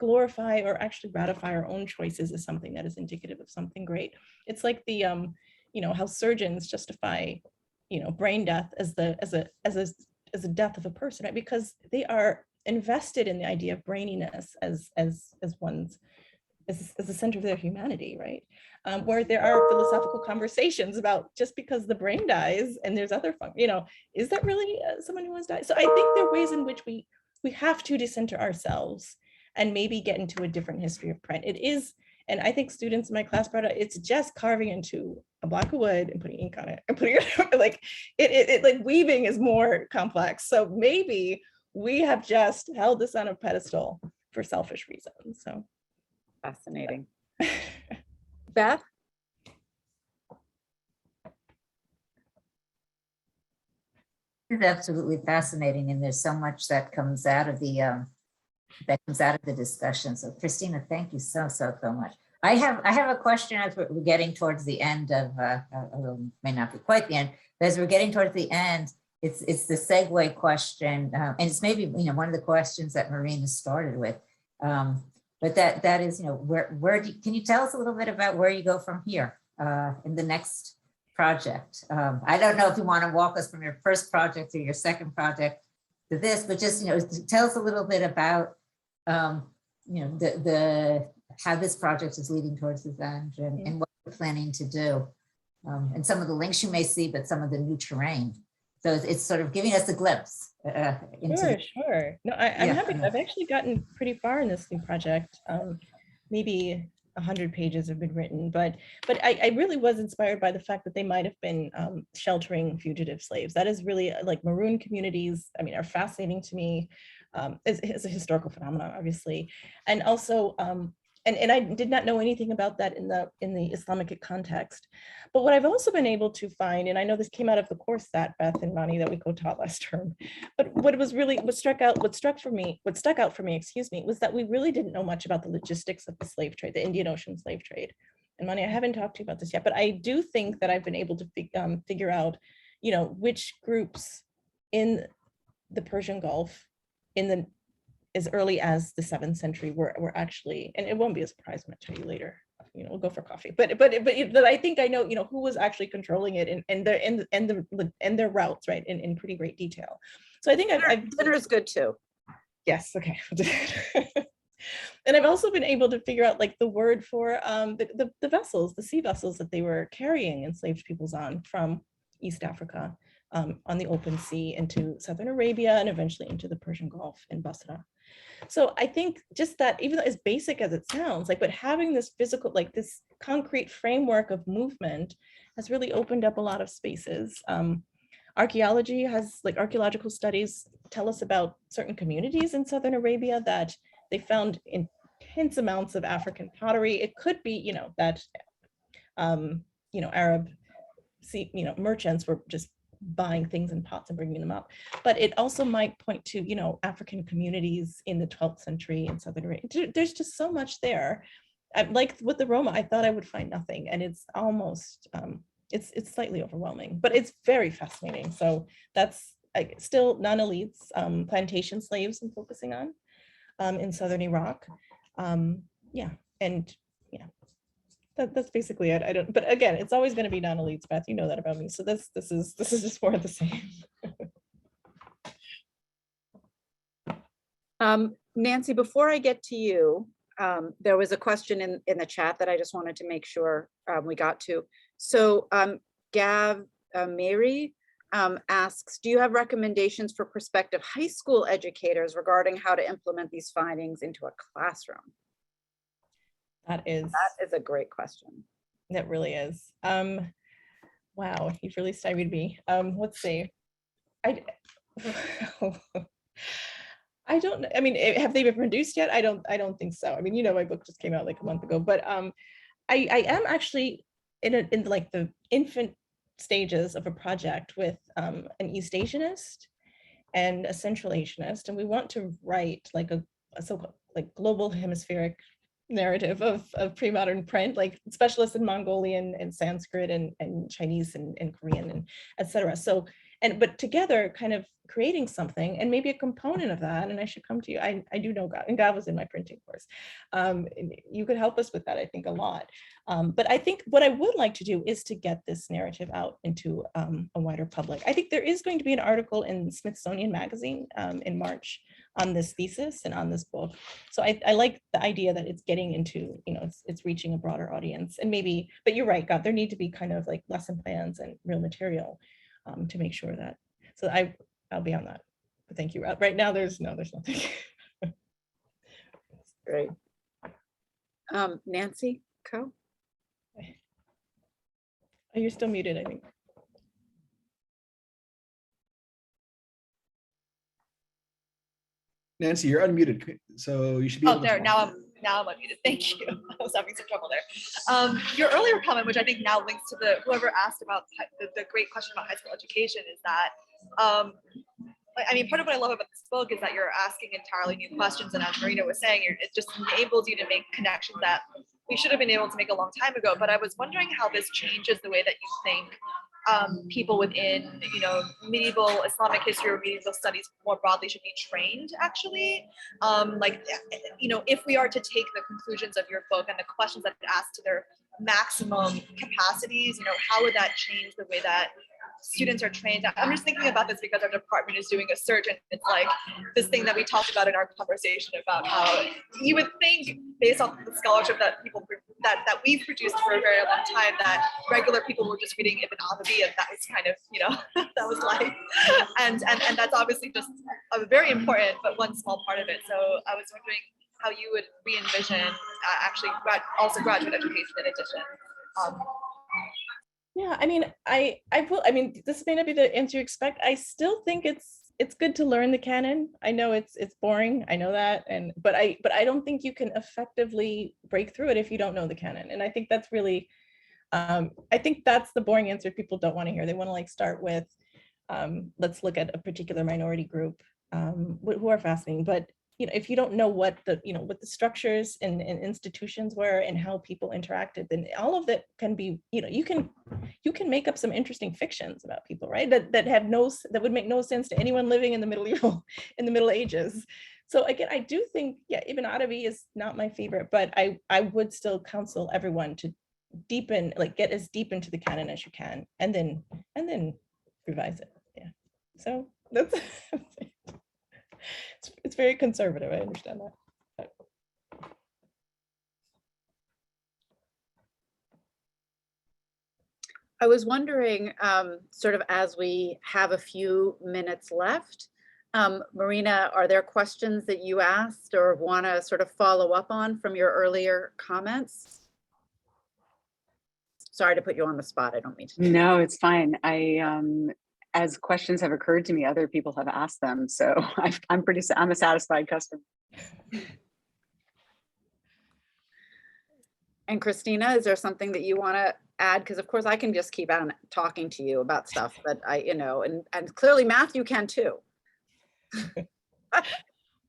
glorify or actually ratify our own choices as something that is indicative of something great? It's like the, how surgeons justify, brain death as a death of a person, right? Because they are invested in the idea of braininess as the center of their humanity, right? Where there are philosophical conversations about just because the brain dies and there's other fun, is that really someone who has died? So I think there are ways in which we have to decenter ourselves and maybe get into a different history of print. It is, and I think students in my class brought it, it's just carving into a block of wood and putting ink on it and putting it like weaving is more complex. So maybe we have just held this on a pedestal for selfish reasons. So. Fascinating. Beth? It's absolutely fascinating, and there's so much that comes out of the discussion. So Kristina, thank you so much. I have a question as we're getting towards the end of, may not be quite the end, but as we're getting towards the end, it's the segue question, and it's maybe one of the questions that Marina started with. But that is, can you tell us a little bit about where you go from here in the next project? I don't know if you want to walk us from your first project to your second project to this, but just, tell us a little bit about, how this project is leading towards this end and what you're planning to do, and some of the links you may see, but some of the new terrain So it's sort of giving us a glimpse into Sure, sure. No, I'm Yeah. happy. I've actually gotten pretty far in this new project. Maybe 100 pages have been written, but I really was inspired by the fact that they might have been sheltering fugitive slaves. That is really like maroon communities, I mean, are fascinating to me as a historical phenomenon, obviously. And also, and I did not know anything about that in the Islamic context. But what I've also been able to find, and I know this came out of the course that Beth and Mani that we co-taught last term, but what stuck out for me, excuse me, was that we really didn't know much about the logistics of the slave trade, the Indian Ocean slave trade. And Mani, I haven't talked to you about this yet, but I do think that I've been able to figure out, you know, which groups in the Persian Gulf as early as the 7th century were actually, and it won't be a surprise when I tell you later, you know, we'll go for coffee, but I think I know, you know, who was actually controlling it and their routes, right, in pretty great detail. So I think dinner is good too. Yes, okay. And I've also been able to figure out like the word for the vessels, the sea vessels that they were carrying enslaved peoples on from East Africa on the open sea into Southern Arabia and eventually into the Persian Gulf and Basra. So I think just that, even though as basic as it sounds, like, but having this physical, like this concrete framework of movement has really opened up a lot of spaces. Archaeology has, like, archaeological studies tell us about certain communities in Southern Arabia that they found intense amounts of African pottery. It could be, you know, that, you know, Arab, you know, merchants were just buying things in pots and bringing them up. But it also might point to, you know, African communities in the 12th century in Southern Arabia. There's just so much there. Like with the Roma, I thought I would find nothing, and it's almost, it's slightly overwhelming, but it's very fascinating. So that's still non-elites, plantation slaves I'm focusing on in Southern Iraq. Yeah, and yeah. That's basically it. I don't, but again, it's always going to be non-elites, Beth. You know that about me. So this is just more of the same. Nancy, before I get to you, there was a question in the chat that I just wanted to make sure we got to. So Gav Mary asks, do you have recommendations for prospective high school educators regarding how to implement these findings into a classroom? That is a great question. That really is. Wow, you've really stymied me. Let's see. I don't. I mean, have they been produced yet? I don't think so. I mean, you know, my book just came out like a month ago, but I am actually in like the infant stages of a project with an East Asianist and a Central Asianist, and we want to write like a so-called like global hemispheric narrative of pre-modern print, like specialists in Mongolian and Sanskrit and Chinese and Korean and etc. So, but together kind of creating something, and maybe a component of that, and I should come to you. I do know Gav, and Gav was in my printing course. You could help us with that, I think, a lot. But I think what I would like to do is to get this narrative out into a wider public. I think there is going to be an article in Smithsonian Magazine in March on this thesis and on this book. So I like the idea that it's getting into, you know, it's reaching a broader audience, and maybe, but you're right, God, there need to be kind of like lesson plans and real material to make sure that, so I'll be on that. But thank you. Right now there's nothing. Great. Nancy, Co. Oh, you're still muted, I think. Nancy, you're unmuted, so you should be. Oh, there. Now I'm unmuted. Thank you. I was having some trouble there. Your earlier comment, which I think now links to whoever asked about the great question about high school education, is that I mean, part of what I love about this book is that you're asking entirely new questions, and as Marina was saying, it just enables you to make connections that we should have been able to make a long time ago. But I was wondering how this changes the way that you think people within, you know, medieval Islamic history or medieval studies more broadly should be trained, actually. Like, you know, if we are to take the conclusions of your book and the questions that it asks to their maximum capacities, you know, how would that change the way that students are trained? I'm just thinking about this because our department is doing a search, and it's like this thing that we talked about in our conversation about how you would think, based on the scholarship that people that we've produced for a very long time, that regular people were just reading Ibn Arabi, and that was kind of, you know, that was life. And that's obviously just a very important, but one small part of it. So I was wondering how you would re-envision actually also graduate education in addition. Yeah, I mean, I mean, this may not be the answer you expect. I still think it's good to learn the canon. I know it's boring. I know that, but I don't think you can effectively break through it if you don't know the canon. And I think that's really, I think that's the boring answer people don't want to hear. They want to like start with, let's look at a particular minority group who are fascinating. But you know, if you don't know what the structures and institutions were and how people interacted, then all of that can be, you know, you can make up some interesting fictions about people, right? That would make no sense to anyone living in the Middle Ages. So again, I do think, yeah, Ibn Arabi is not my favorite, but I would still counsel everyone to deepen, like get as deep into the canon as you can, and then revise it. Yeah. So that's it's very conservative. I understand that. I was wondering, sort of as we have a few minutes left, Marina, are there questions that you asked or want to sort of follow up on from your earlier comments? Sorry to put you on the spot. I don't mean to. No, it's fine. As questions have occurred to me, other people have asked them. So I'm a satisfied customer. And Kristina, is there something that you want to add? Because of course I can just keep on talking to you about stuff, but and clearly Matthew can too.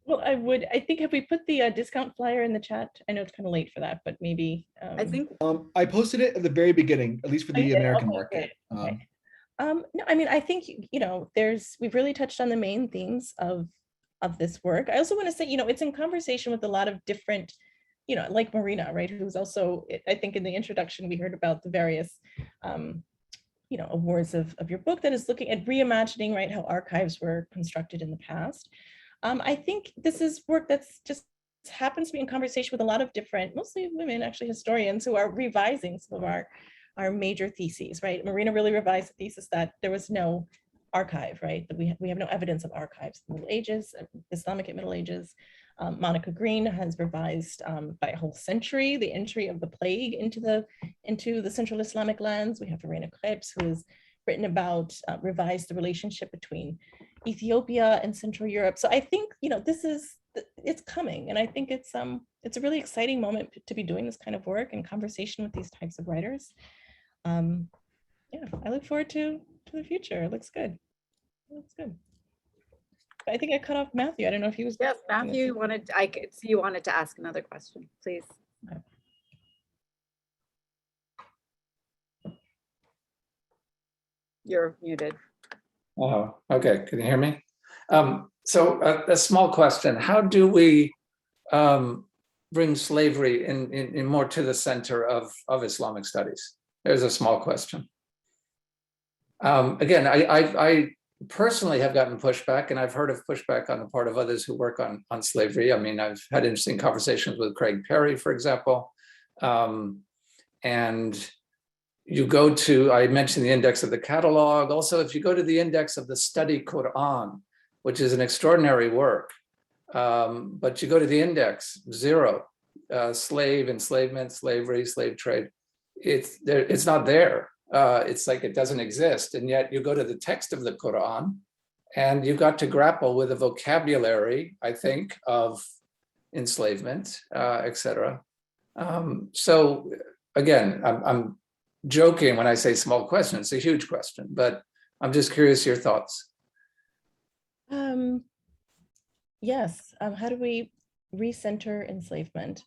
Well, I think, have we put the discount flyer in the chat? I know it's kind of late for that, but maybe. I think. I posted it at the very beginning, at least for the American market. Okay. No, I mean, I think, you know, we've really touched on the main themes of this work. I also want to say, you know, it's in conversation with a lot of different, you know, like Marina, right, who's also, I think in the introduction, we heard about the various, you know, awards of your book that is looking at reimagining, right, how archives were constructed in the past. I think this is work that's just happens to be in conversation with a lot of different, mostly women, actually, historians who are revising some of our major theses, right? Marina really revised the thesis that there was no archive, right? That we have no evidence of archives in the Middle Ages, Islamic Middle Ages. Monica Green has revised by a whole century the entry of the plague into the Central Islamic lands. We have Verena Krebs, who has written about, revised the relationship between Ethiopia and Central Europe. So I think, you know, it's coming, and I think it's a really exciting moment to be doing this kind of work and conversation with these types of writers. Yeah, I look forward to the future. It looks good. It looks good. I think I cut off Matthew. I don't know if he was. Yes, Matthew I could see you wanted to ask another question, please. Okay. You're muted. Oh, okay. Can you hear me? So a small question. How do we bring slavery in more to the center of Islamic studies? There's a small question. Again, I personally have gotten pushback, and I've heard of pushback on the part of others who work on slavery. I mean, I've had interesting conversations with Craig Perry, for example. And you go to, I mentioned the index of the catalog. Also, if you go to the index of the study Quran, which is an extraordinary work, but you go to the index, 0, slave, enslavement, slavery, slave trade, it's not there. It's like it doesn't exist. And yet you go to the text of the Quran and you've got to grapple with a vocabulary, I think, of enslavement, etc. So again, I'm joking when I say small question. It's a huge question, but I'm just curious your thoughts. Yes. How do we recenter enslavement?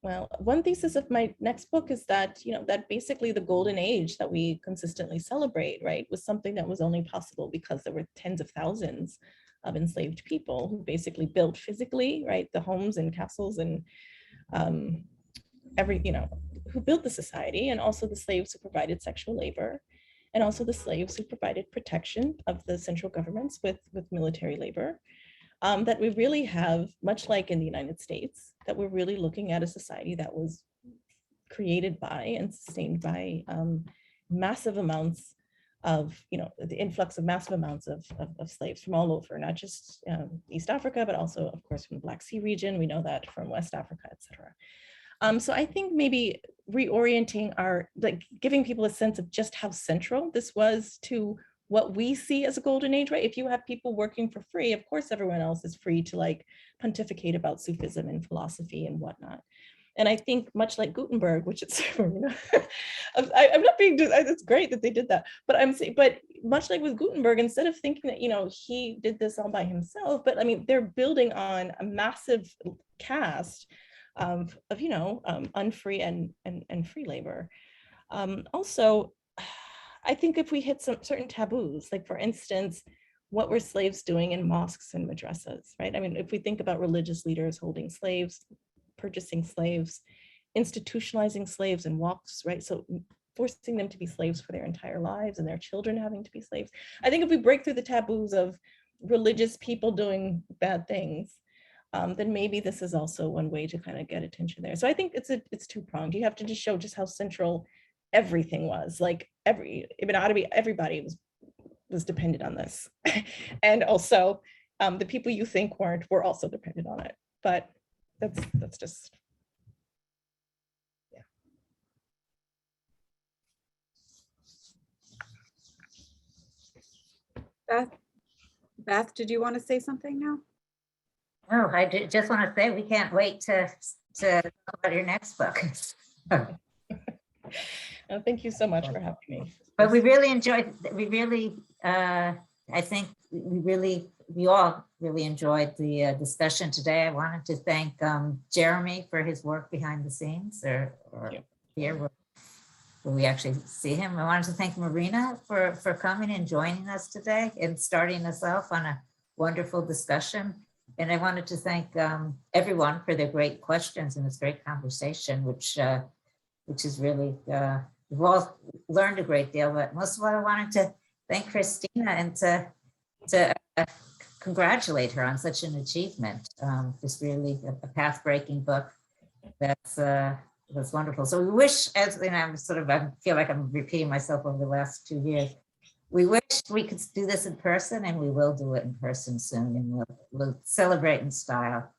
Well, one thesis of my next book is that, you know, that basically the golden age that we consistently celebrate, right, was something that was only possible because there were tens of thousands of enslaved people who basically built physically, right, the homes and castles and who built the society, and also the slaves who provided sexual labor, and also the slaves who provided protection of the central governments with military labor. that we really have, much like in the United States, that we're really looking at a society that was created by and sustained by massive amounts of, the influx of massive amounts of slaves from all over, not just East Africa, but also, of course, from the Black Sea region. We know that from West Africa, et cetera. So I think maybe reorienting giving people a sense of just how central this was to what we see as a golden age, right? If you have people working for free, of course, everyone else is free to pontificate about Sufism and philosophy and whatnot. And I think much like Gutenberg, which is, I'm not being, it's great that they did that, but I'm saying, but much like with Gutenberg, instead of thinking that, he did this all by himself, but I mean, they're building on a massive cast of unfree and free labor. Also, I think if we hit some certain taboos, like for instance, what were slaves doing in mosques and madrasas, right? I mean, if we think about religious leaders holding slaves, purchasing slaves, institutionalizing slaves in waqfs, right? So forcing them to be slaves for their entire lives and their children having to be slaves. I think if we break through the taboos of religious people doing bad things, then maybe this is also one way to kind of get attention there. So I think it's two-pronged. You have to just show just how central everything was. Everybody was dependent on this. And also the people you think weren't were also dependent on it. But that's just, Beth, did you want to say something now? No, I just want to say we can't wait to talk about your next book. Oh, thank you so much for having me. But we really enjoyed, I think we all really enjoyed the discussion today. I wanted to thank Jeremy for his work behind the scenes, or here where we actually see him. I wanted to thank Marina for coming and joining us today and starting us off on a wonderful discussion. And I wanted to thank everyone for their great questions and this great conversation, which is really, we've all learned a great deal, but most of all, I wanted to thank Kristina and to congratulate her on such an achievement. Just really a path-breaking book that's wonderful. So we wish, as I feel like I'm repeating myself over the last 2 years. We wish we could do this in person, and we will do it in person soon, and we'll celebrate in style.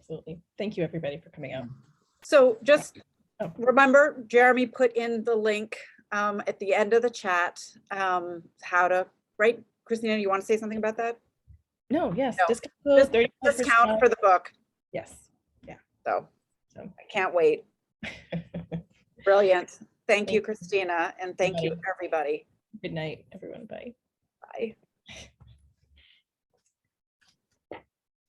Absolutely. Thank you, everybody, for coming out. So just remember, Jeremy put in the link at the end of the chat, how to, right? Kristina, you want to say something about that? No, yes. No. Discount for the book. Yes. Yeah. So I can't wait. Brilliant. Thank you, Kristina, and thank you, everybody. Good night, everyone. Bye. Bye.